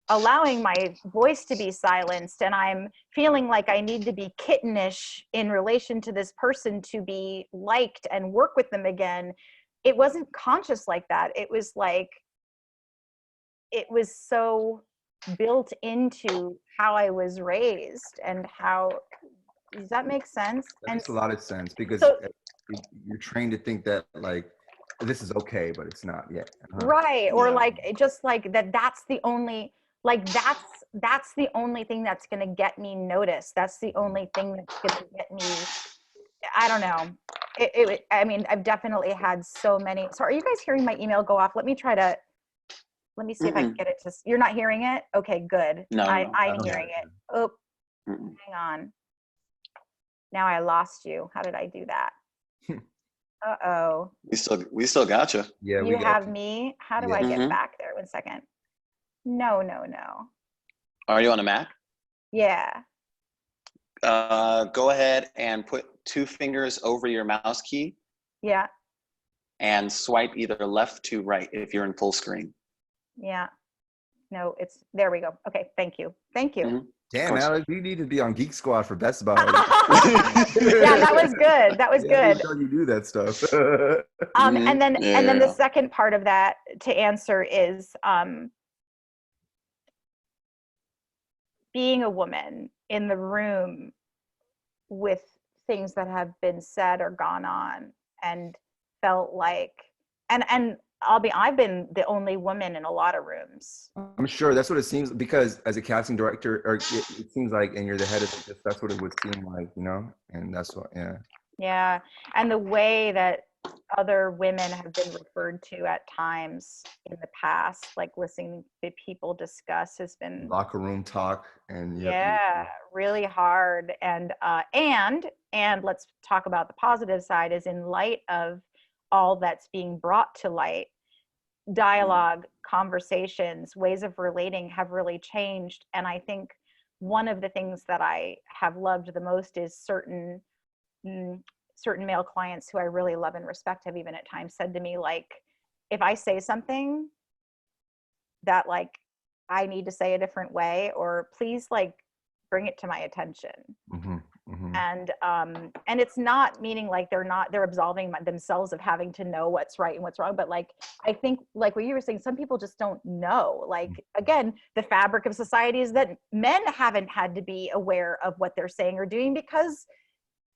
allowing my voice to be silenced and I'm feeling like I need to be kittenish in relation to this person to be liked and work with them again. It wasn't conscious like that. It was like, it was so built into how I was raised and how, does that make sense? That makes a lot of sense because you're trained to think that like, this is okay, but it's not yet. Right. Or like, just like that's the only, like, that's the only thing that's going to get me noticed. That's the only thing that's going to get me, I don't know. I've definitely had so many. So are you guys hearing my email go off? Let me see if I can get it to, you're not hearing it? Okay, good. No, I'm hearing it. Oh, hang on. Now I lost you. How did I do that? Uh-oh. We still got you. Yeah, you have me. How do I get back there? 1 second. No. Are you on a Mac? Yeah. Go ahead and put 2 fingers over your mouse key. Yeah. And swipe either left to right if you're in full screen. Yeah. No, there we go. Okay, thank you. Damn, Alex, you need to be on Geek Squad for Best Buy. Yeah, that was good. Good. You do that stuff. And then the second part of that to answer is being a woman in the room with things that have been said or gone on and felt like, and I've been the only woman in a lot of rooms. I'm sure that's what it seems, because as a casting director, or it seems like, and you're the head of it, that's what it would seem like, and that's what, yeah. Yeah, and the way that other women have been referred to at times in the past, like listening to people discuss, has been locker room talk, and really hard. And let's talk about the positive side, is in light of all that's being brought to light, dialogue, conversations, ways of relating have really changed. And I think one of the things that I have loved the most is certain male clients who I really love and respect have even at times said to me, like, if I say something that like I need to say a different way, or please like bring it to my attention. And it's not meaning like they're absolving themselves of having to know what's right and what's wrong, but like I think like what you were saying, some people just don't know. Like again, the fabric of society is that men haven't had to be aware of what they're saying or doing because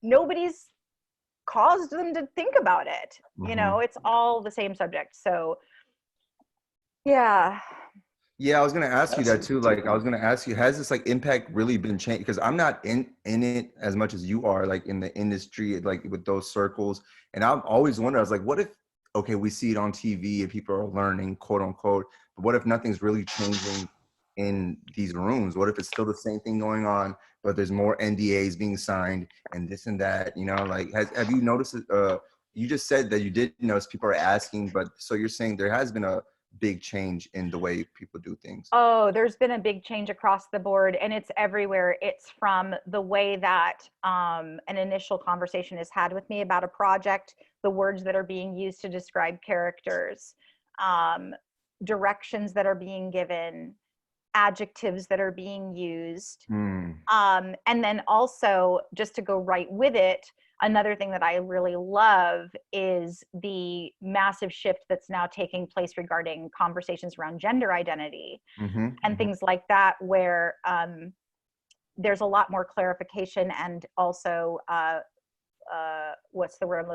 nobody's caused them to think about it. You know, it's all the same subject. So yeah. Yeah, I was gonna ask you that too. Like, I was gonna ask you, has this like impact really been changed? Because I'm not in it as much as you are, like in the industry, like with those circles. And I've always wondered, I was like, what if, okay, we see it on TV and people are learning, quote unquote, but what if nothing's really changing in these rooms? What if it's still the same thing going on, but there's more NDAs being signed and this and that? You know, like, have you noticed? You just said that you did notice people are asking, but so you're saying there has been a big change in the way people do things. Oh, there's been a big change across the board, and it's everywhere. It's from the way that an initial conversation is had with me about a project, the words that are being used to describe characters, directions that are being given, adjectives that are being used. And then also, just to go right with it, another thing that I really love is the massive shift that's now taking place regarding conversations around gender identity and things like that, where there's a lot more clarification and also what's the word,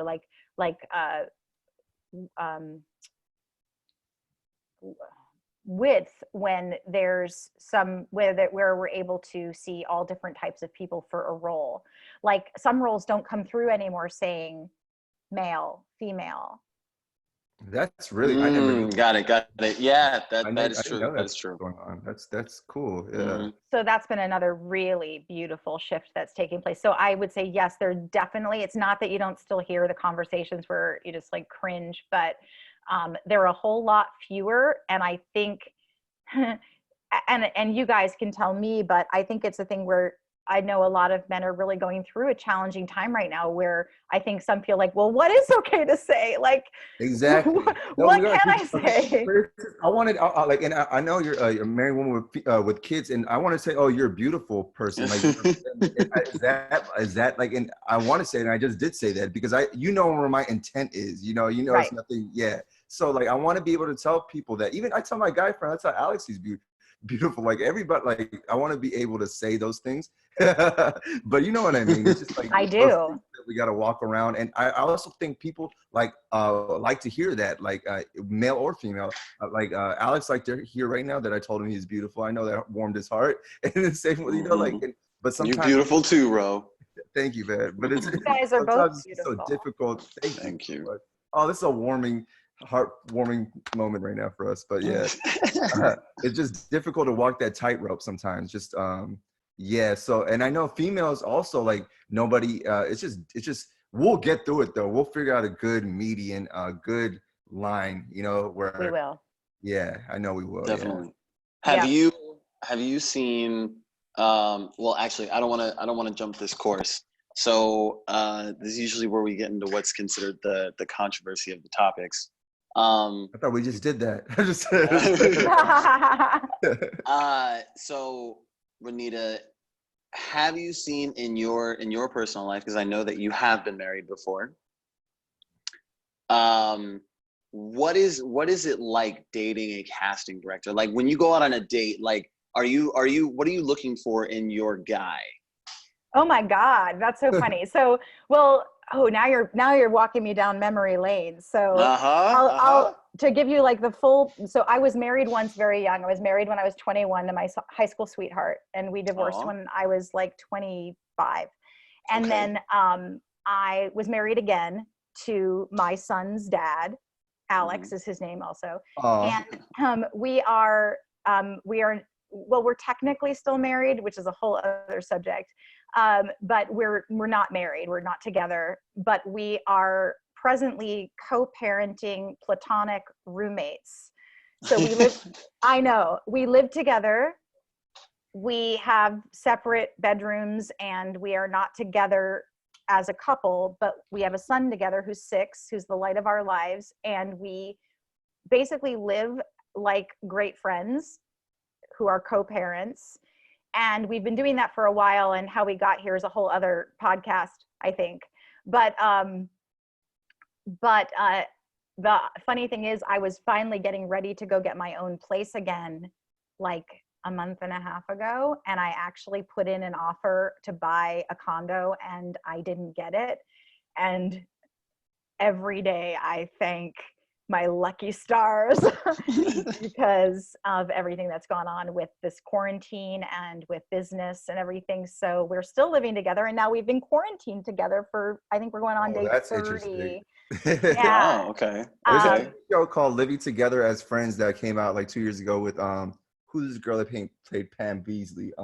width, when there's some where we're able to see all different types of people for a role. Like some roles don't come through anymore saying male, female. That's really I never got it. Yeah, that is true. That is true. Going on. That's cool. Yeah. So that's been another really beautiful shift that's taking place. So I would say yes, there definitely, it's not that you don't still hear the conversations where you just like cringe, but there are a whole lot fewer. And I think, and you guys can tell me, but I think it's a thing where I know a lot of men are really going through a challenging time right now, where I think some feel like, well, what is okay to say? Like, exactly. What can I say? I wanted, like, and I know you're a married woman with kids, and I want to say, oh, you're a beautiful person. Like, is that like, and I want to say, and I just did say that because you know where my intent is. You know, right. It's nothing. Yeah. So like, I want to be able to tell people that. Even I tell my guy friend, I tell Alex he's beautiful. Like everybody, like I want to be able to say those things. But you know what I mean? It's just like I do. We got to walk around, and I also think people like to hear that, like male or female. Alex like to hear right now that I told him he's beautiful. I know that warmed his heart. And the same with but sometimes you're beautiful too, Ro. Thank you, man. But it's you guys are both beautiful. So difficult. Thank you. Oh, this is a heartwarming moment right now for us. But yeah, it's just difficult to walk that tightrope sometimes. Just yeah. So, and I know females also, like nobody. It's just we'll get through it though. We'll figure out a good median, a good line. You know, where we will. Yeah, I know we will. Definitely. Yeah. Have you seen? Well, actually, I don't want to jump this course. So this is usually where we get into what's considered the controversy of the topics. I thought we just did that. So Ronita, have you seen in your personal life, because I know that you have been married before, what is it like dating a casting director? Like when you go out on a date, like what are you looking for in your guy? Oh my God, that's so funny. So, well, now you're walking me down memory lane. So I'll to give you like the full, so I was married once very young. I was married when I was 21 to my high school sweetheart, and we divorced when I was like 25. And then I was married again to my son's dad. Alex is his name also. And we're technically still married, which is a whole other subject. But we're not married, we're not together, but we are presently co-parenting platonic roommates. So we live together. We have separate bedrooms and we are not together as a couple, but we have a son together who's 6, who's the light of our lives. And we basically live like great friends who are co-parents. And we've been doing that for a while, and how we got here is a whole other podcast, I think. But the funny thing is, I was finally getting ready to go get my own place again, like a month and a half ago. And I actually put in an offer to buy a condo, and I didn't get it. And every day I thank my lucky stars because of everything that's gone on with this quarantine and with business and everything. So we're still living together, and now we've been quarantined together for, I think we're going on day That's 30. interesting. Yeah. Oh, okay. There's Okay. a show called Living Together as Friends that came out like 2 years ago with who's this girl that played Pam Beasley?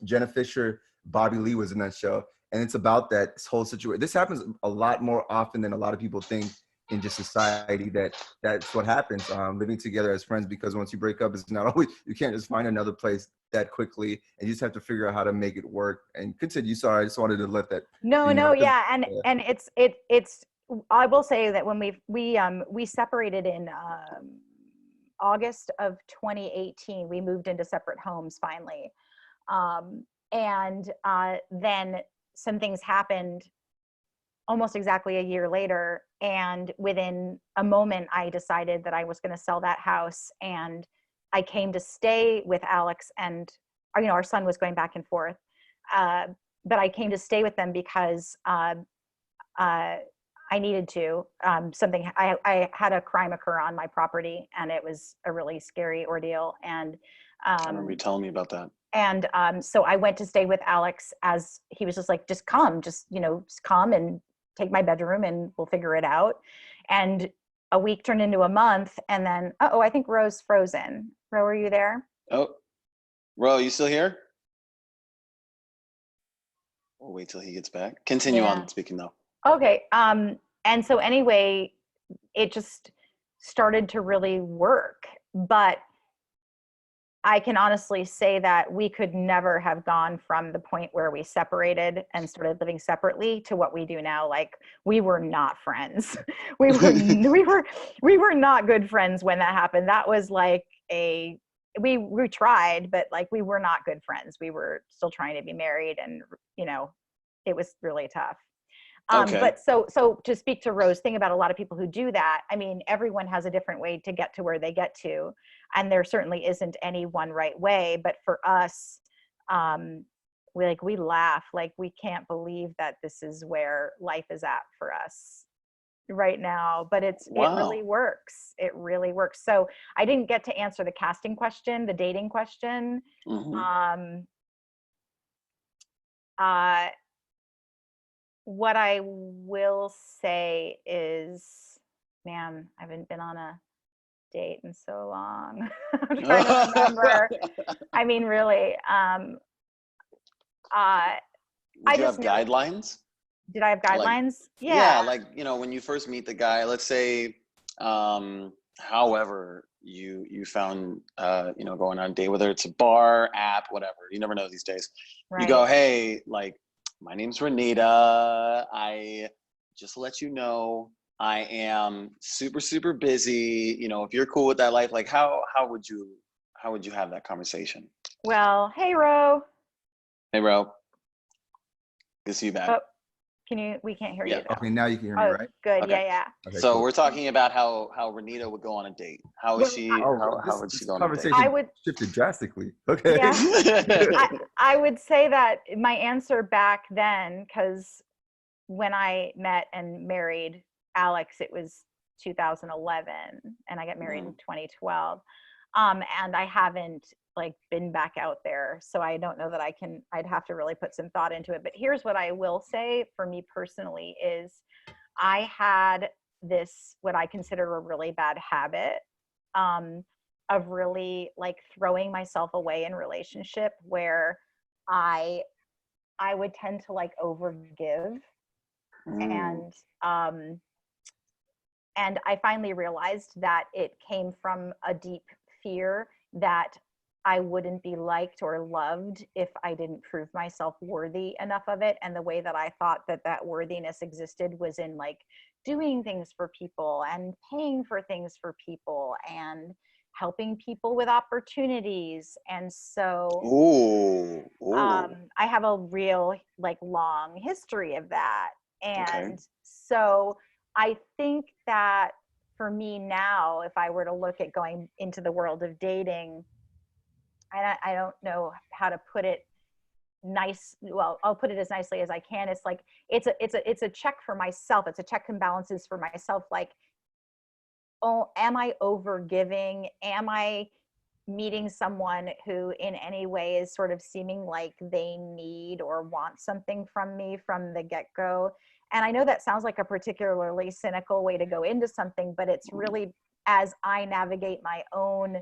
Jenna Fisher, Bobby Lee was in that show. And it's about that whole situation. This happens a lot more often than a lot of people think in just society, that's what happens, living together as friends, because once you break up, it's not always, you can't just find another place that quickly, and you just have to figure out how to make it work. And continue. Sorry, I just wanted to let that. No, yeah. And it's, I will say that when we separated in August of 2018, we moved into separate homes finally. And then some things happened almost exactly a year later. And within a moment, I decided that I was going to sell that house. And I came to stay with Alex, and, our son was going back and forth. But I came to stay with them because I needed to. I had a crime occur on my property, and it was a really scary ordeal. And I remember you telling me about that. And so I went to stay with Alex, as he was just like, just come and take my bedroom and we'll figure it out. And a week turned into a month, and then, I think Ro's frozen. Ro, are you there? Oh, Ro, you still here? We'll wait till he gets back. Continue on speaking though. Okay. And so anyway, it just started to really work. But I can honestly say that we could never have gone from the point where we separated and started living separately to what we do now. Like, we were not friends. we were not good friends when that happened. That was like we tried, but like, we were not good friends. We were still trying to be married, and it was really tough. Okay. But so to speak to Ro's thing about a lot of people who do that, I mean, everyone has a different way to get to where they get to, and there certainly isn't any one right way. But for us, we laugh, like, we can't believe that this is where life is at for us right now. But it really works. It really works. So I didn't get to answer the casting question, the dating question. Mm-hmm. What I will say is, man, I haven't been on a date in so long. I'm trying to remember. I mean, really. Did you have guidelines? Did I have guidelines? Like, yeah, like, when you first meet the guy, let's say, however you found, going on a date, whether it's a bar, app, whatever, you never know these days. Right. You go, hey, like, my name's Ronita. I just let you know I am super, super busy. If you're cool with that life, like, how would you have that conversation? Well, hey, Ro. Hey, Ro. Good to see you back. Oh, we can't hear you though. Okay, now you can hear me, right? Good. Okay. Yeah. Okay, so cool. We're talking about how Ronita would go on a date. How would she go on a date? I would shifted drastically. Okay. Yeah. I would say that my answer back then, because when I met and married Alex, it was 2011, and I got married in 2012. And I haven't been back out there, so I don't know that I'd have to really put some thought into it. But here's what I will say for me personally is, I had this, what I consider a really bad habit, of really throwing myself away in relationship, where I would tend to overgive. And I finally realized that it came from a deep fear that I wouldn't be liked or loved if I didn't prove myself worthy enough of it. And the way that I thought that worthiness existed was in doing things for people and paying for things for people and helping people with opportunities. And so I have a real like long history of that. And so I think that for me now, if I were to look at going into the world of dating, I don't know how to put it well, I'll put it as nicely as I can. It's like it's a check for myself. It's a check and balances for myself. Like, oh, am I over giving? Am I meeting someone who in any way is sort of seeming like they need or want something from me from the get-go? And I know that sounds like a particularly cynical way to go into something, but it's really, as I navigate my own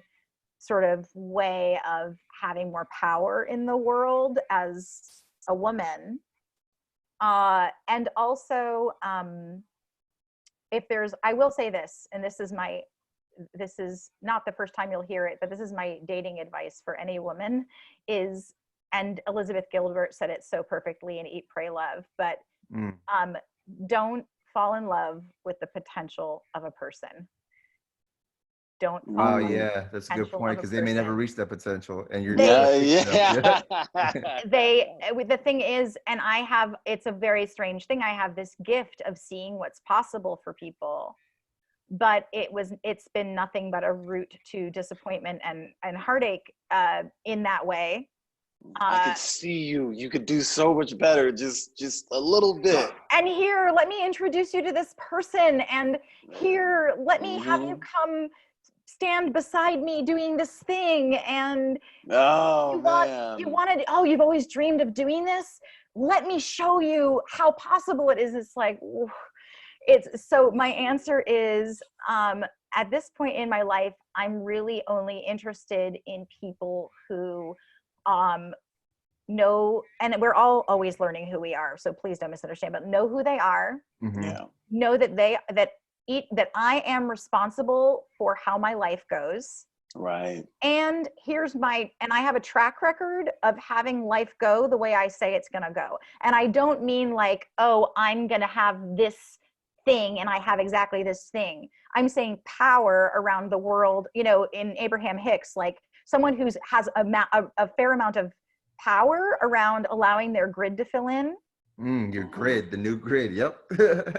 sort of way of having more power in the world as a woman. And also, I will say this, and this is not the first time you'll hear it, but this is my dating advice for any woman is, and Elizabeth Gilbert said it so perfectly in Eat, Pray, Love, but don't fall in love with the potential of a person. Don't fall in love with the That's a good potential point, of a because they may never person. reach that potential, and you're The thing is, and it's a very strange thing. I have this gift of seeing what's possible for people, but it's been nothing but a route to disappointment and heartache in that way. I could see you could do so much better, just a little bit. And here, let me introduce you to this person, and here, let me have you come stand beside me doing this thing, and you've always dreamed of doing this, let me show you how possible it is. It's like, so my answer is, at this point in my life, I'm really only interested in people who know, and we're all always learning who we are, so please don't misunderstand, but know who they are. Know that I am responsible for how my life goes. Right. And I have a track record of having life go the way I say it's going to go. And I don't mean like, oh, I'm going to have this thing and I have exactly this thing. I'm saying power around the world, in Abraham Hicks, like someone who has a fair amount of power around allowing their grid to fill in. Your grid, the new grid. Yep.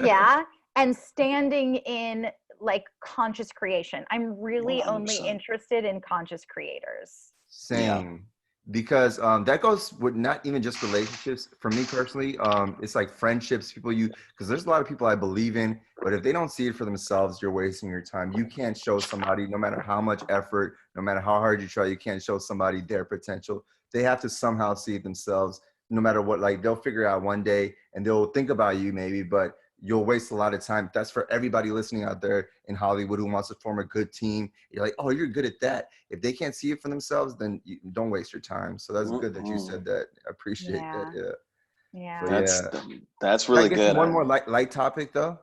Yeah. And standing in like conscious creation. I'm really 100%. only interested in conscious creators. Same. Because that goes with not even just relationships. For me personally, it's like friendships, because there's a lot of people I believe in, but if they don't see it for themselves, you're wasting your time. You can't show somebody, no matter how much effort, no matter how hard you try, you can't show somebody their potential. They have to somehow see it themselves, no matter what. Like, they'll figure it out one day and they'll think about you maybe, but you'll waste a lot of time. That's for everybody listening out there in Hollywood who wants to form a good team. You're like, oh, you're good at that. If they can't see it for themselves, then you don't waste your time. So that's good that you said that. I appreciate that. Yeah. That's really good. One more light topic though.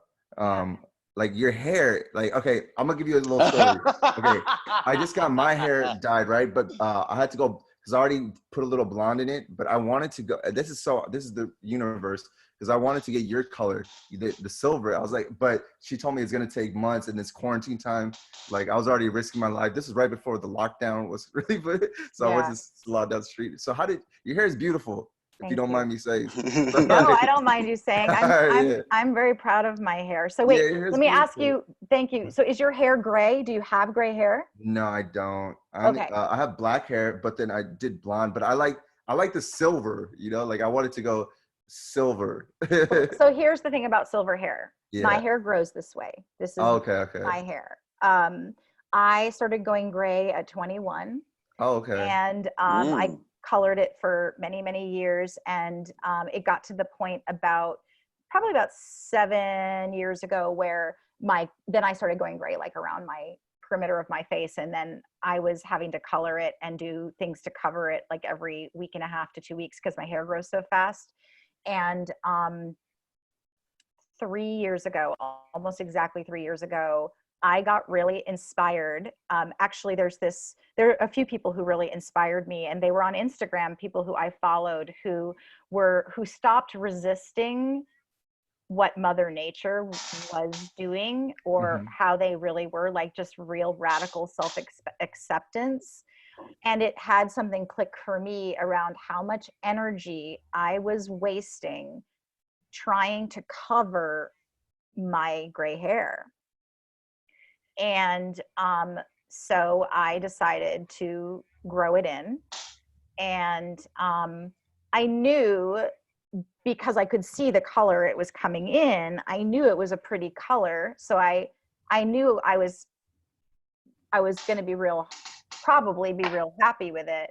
Like your hair, like, okay, I'm gonna give you a little story. Okay, I just got my hair dyed, right? But I had to go, because I already put a little blonde in it, but I wanted to go, this is the universe, because I wanted to get your color, the silver. I was like, but she told me it's gonna take months in this quarantine time. Like, I was already risking my life. This is right before the lockdown was really good. So I went to slide down the street. So your hair is beautiful, if you don't mind me saying. No, I don't mind you saying. I'm very proud of my hair. So wait, let me ask you, thank you. So is your hair gray? Do you have gray hair? No, I don't. Okay. I have black hair, but then I did blonde, but I like the silver, like I wanted to go silver. So here's the thing about silver hair. My hair grows this way. This is my hair. I started going gray at 21. Oh, okay. And I colored it for many, many years. And it got to the point probably about 7 years ago where then I started going gray, like around my perimeter of my face. And then I was having to color it and do things to cover it like every week and a half to 2 weeks, because my hair grows so fast. And 3 years ago, almost exactly 3 years ago, I got really inspired. Actually, there are a few people who really inspired me, and they were on Instagram, people who I followed who stopped resisting what Mother Nature was doing, or how they really were, like just real radical self-acceptance. And it had something click for me around how much energy I was wasting trying to cover my gray hair. And so I decided to grow it in. And I knew, because I could see the color it was coming in, I knew it was a pretty color. So I knew I was going to be probably be real happy with it.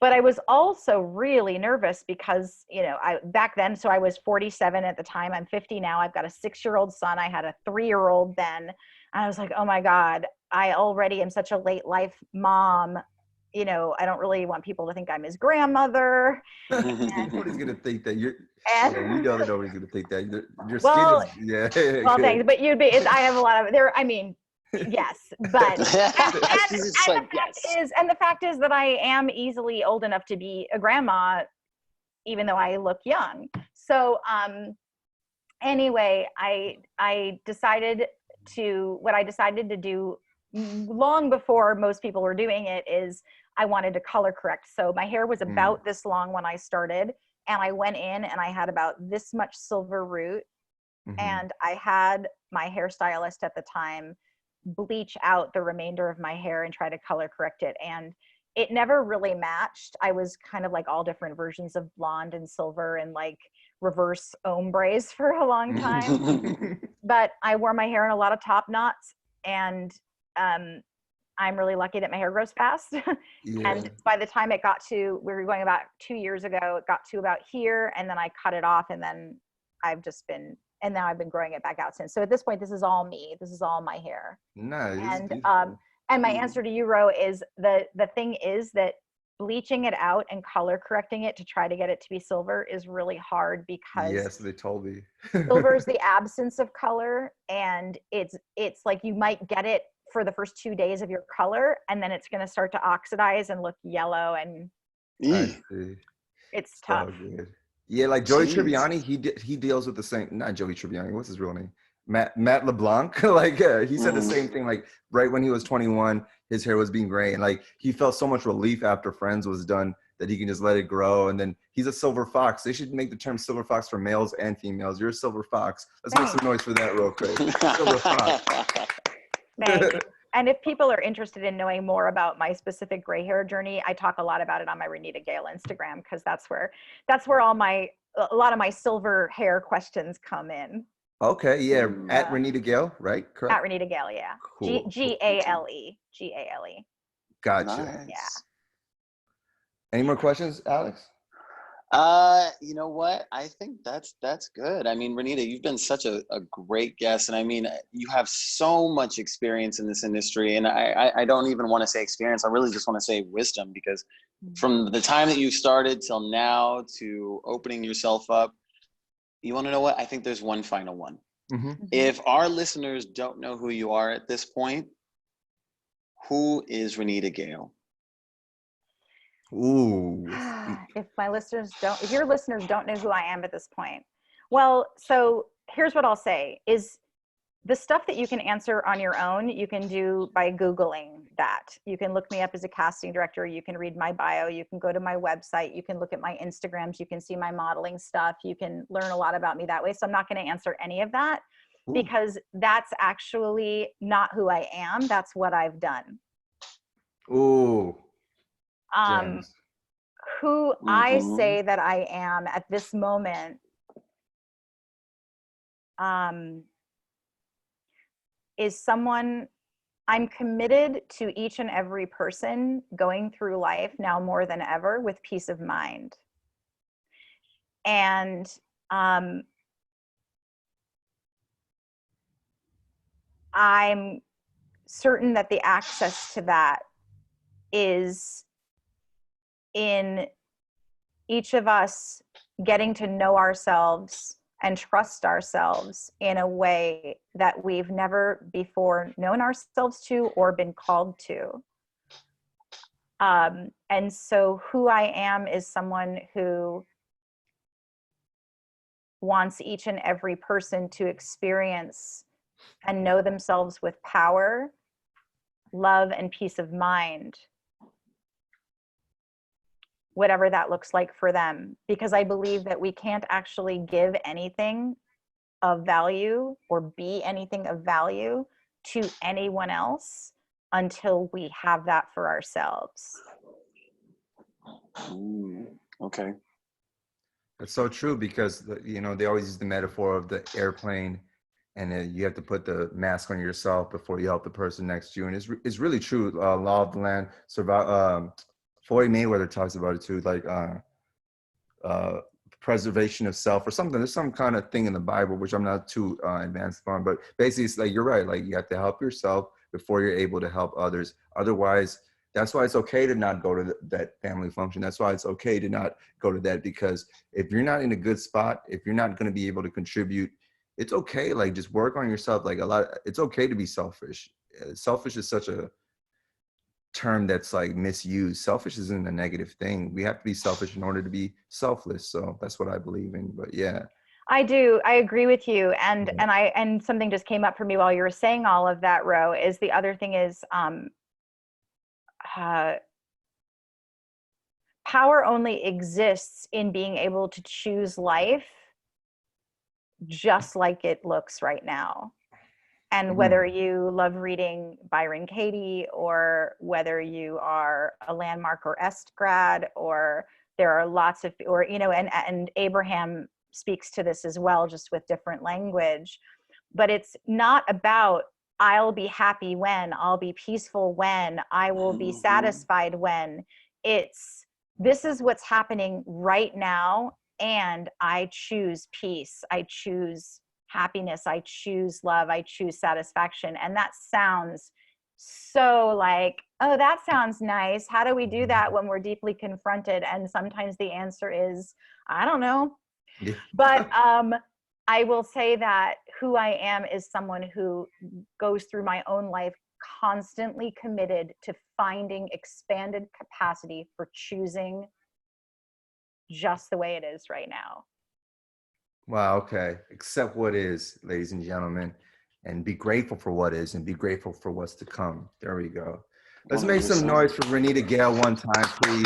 But I was also really nervous because, you know, back then, so I was 47 at the time. I'm 50 now. I've got a 6-year-old son. I had a 3-year-old then. And I was like, oh my God, I already am such a late life mom. You know, I don't really want people to think I'm his grandmother. Nobody's gonna think that you know that nobody's gonna think that your Well, skin is well, thanks. But I have a lot of there. I mean, yes, but and the fact is that I am easily old enough to be a grandma, even though I look young. So anyway, I decided to do long before most people were doing it is I wanted to color correct. So my hair was about this long when I started, and I went in and I had about this much silver root, and I had my hairstylist at the time bleach out the remainder of my hair and try to color correct it, and it never really matched. I was kind of like all different versions of blonde and silver and like reverse ombres for a long time. But I wore my hair in a lot of top knots, and I'm really lucky that my hair grows fast. And by the time it got to, we were going about 2 years ago, it got to about here, and then I cut it off, and then now I've been growing it back out since. So at this point, this is all me. This is all my hair. Nice. And my answer to you, Ro, is the thing is that bleaching it out and color correcting it to try to get it to be silver is really hard, because they told me silver is the absence of color, and it's like you might get it for the first 2 days of your color, and then it's going to start to oxidize and look yellow, and it's tough. So yeah, like Joey Tribbiani, he deals with the same. Not Joey Tribbiani. What's his real name? Matt LeBlanc. Like he said the same thing. Like right when he was 21, his hair was being gray, and like he felt so much relief after Friends was done that he can just let it grow. And then he's a silver fox. They should make the term silver fox for males and females. You're a silver fox. Let's make some noise for that real quick. Silver fox. Thanks. And if people are interested in knowing more about my specific gray hair journey, I talk a lot about it on my Renita Gail Instagram, because that's where a lot of my silver hair questions come in. Okay, yeah, at Renita Gail, right? Correct. At Renita Gail, yeah. Cool. GALE. Gotcha. Nice. Yeah. Any more questions, Alex? You know what? I think that's good. I mean, Renita, you've been such a great guest, and I mean, you have so much experience in this industry, and I don't even want to say experience. I really just want to say wisdom, because from the time that you started till now to opening yourself up, you want to know what? I think there's one final one. If our listeners don't know who you are at this point, who is Renita Gail? Ooh. If your listeners don't know who I am at this point, well, so here's what I'll say is the stuff that you can answer on your own, you can do by Googling that. You can look me up as a casting director. You can read my bio. You can go to my website. You can look at my Instagrams. You can see my modeling stuff. You can learn a lot about me that way. So I'm not going to answer any of that, because that's actually not who I am. That's what I've done. Ooh. Who I say that I am at this moment is someone. I'm committed to each and every person going through life now more than ever with peace of mind. And I'm certain that the access to that is in each of us getting to know ourselves and trust ourselves in a way that we've never before known ourselves to or been called to. And so who I am is someone who wants each and every person to experience and know themselves with power, love, and peace of mind, whatever that looks like for them. Because I believe that we can't actually give anything of value or be anything of value to anyone else until we have that for ourselves. Okay. That's so true, because you know, they always use the metaphor of the airplane, and then you have to put the mask on yourself before you help the person next to you. And it's really true. Law of the land. Floyd Mayweather talks about it too, like preservation of self or something. There's some kind of thing in the Bible, which I'm not too advanced on, but basically it's like, you're right. Like, you have to help yourself before you're able to help others. Otherwise, that's why it's okay to not go to that family function. That's why it's okay to not go to that, because if you're not in a good spot, if you're not going to be able to contribute, it's okay. Like, just work on yourself. Like, it's okay to be selfish. Selfish is such a term that's like misused. Selfish isn't a negative thing. We have to be selfish in order to be selfless. So that's what I believe in. But yeah. I do. I agree with you. And something just came up for me while you were saying all of that, Ro, is the other thing is power only exists in being able to choose life just like it looks right now. And whether you love reading Byron Katie, or whether you are a Landmark or Est grad, or there are lots of, or, you know, and Abraham speaks to this as well, just with different language. But it's not about, I'll be happy when, I'll be peaceful when, I will be satisfied when. It's, this is what's happening right now, and I choose peace, I choose happiness, I choose love, I choose satisfaction. And that sounds so like, oh, that sounds nice. How do we do that when we're deeply confronted? And sometimes the answer is, I don't know. Yeah. But I will say that who I am is someone who goes through my own life constantly committed to finding expanded capacity for choosing just the way it is right now. Wow. Okay. Accept what is, ladies and gentlemen, and be grateful for what is, and be grateful for what's to come. There we go. Let's make some noise for Ronita Gail one time, please.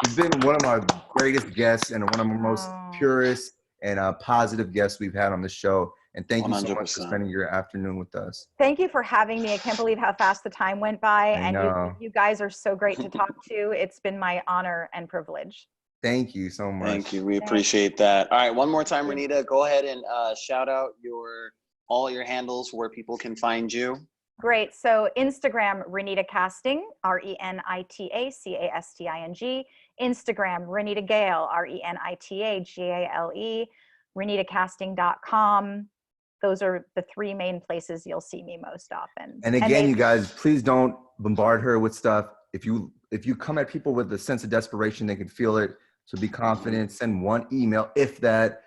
She's been one of my greatest guests and one of my most purest and positive guests we've had on the show. And thank you so much for 100%. spending your afternoon with us. Thank you for having me. I can't believe how fast the time went by. I And know. you guys are so great to talk to. It's been my honor and privilege. Thank you so much. Thank you. We appreciate that. All right, one more time, Renita. Go ahead and shout out all your handles where people can find you. Great. So Instagram, Renita Casting, RENITA CASTING. Instagram, Ronita Gail, RENITA GALE. RenitaCasting.com. Those are the three main places you'll see me most often. And again, you guys, please don't bombard her with stuff. If you come at people with a sense of desperation, they can feel it. So be confident. Send one email, if that.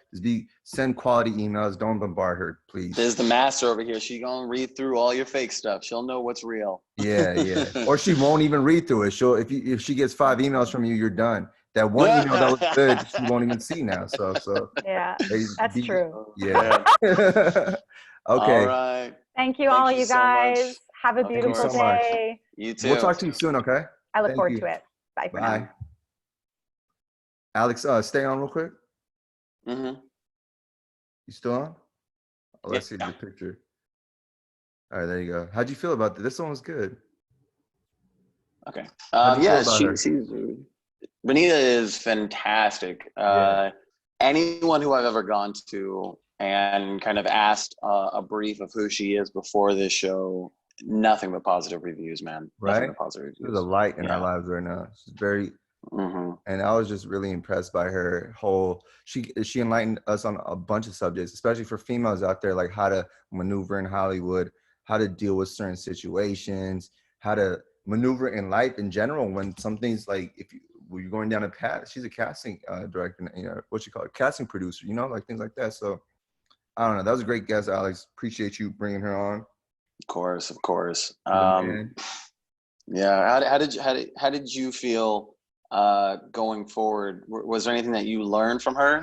Send quality emails. Don't bombard her, please. There's the master over here. She's gonna read through all your fake stuff. She'll know what's real. Yeah. Or she won't even read through it. If she gets 5 emails from you, you're done. That one email that was good, she won't even see now. So yeah, that's true. Yeah. Okay. All right. Thank you all, you guys. So much. Have a beautiful day. You too. We'll talk to you soon, okay? I look forward to it. Bye for now. Alex, stay on real quick. Mm-hmm. You still on? Oh, let's see the picture. All right, there you go. How'd you feel about that? This one was good. Okay. Renita is fantastic. Anyone who I've ever gone to and kind of asked a brief of who she is before this show, nothing but positive reviews, man. Right? Nothing but positive reviews. There's a light in our lives right now. She's very, and I was just really impressed by her whole, she enlightened us on a bunch of subjects, especially for females out there, like how to maneuver in Hollywood, how to deal with certain situations, how to maneuver in life in general when something's like, when you're going down a path. She's a casting director, casting producer, like things like that. So I don't know. That was a great guest, Alex. Appreciate you bringing her on. Of course. Yeah. How did you feel going forward? Was there anything that you learned from her?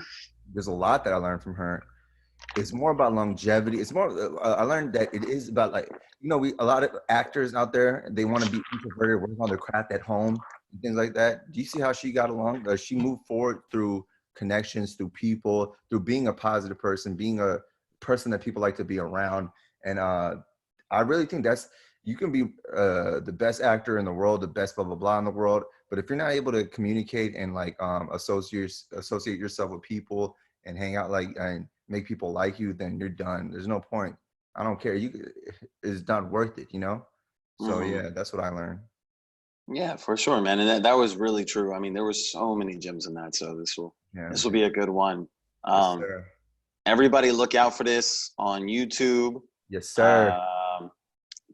there's a lot that I learned from her. It's more about longevity. It's more. I learned that it is about like a lot of actors out there, they want to be introverted, work on their craft at home, and things like that. Do you see how she got along? She moved forward through connections, through people, through being a positive person, being a person that people like to be around. And I really think you can be the best actor in the world, the best blah blah blah in the world, but if you're not able to communicate and like associate yourself with people and hang out and make people like you, then you're done. There's no point. I don't care. It's not worth it, So yeah, that's what I learned. Yeah, for sure, man. And that was really true. I mean, there were so many gems in that. So this will be a good one. Yes, sir. Everybody look out for this on YouTube. Yes, sir.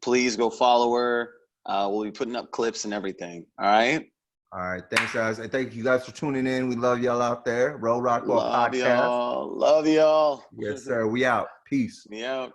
Please go follow her. We'll be putting up clips and everything. All right. All right. Thanks, guys. And thank you guys for tuning in. We love y'all out there. Rockwell Love Podcast. y'all. Love y'all. Yes, sir. We out. Peace. We out.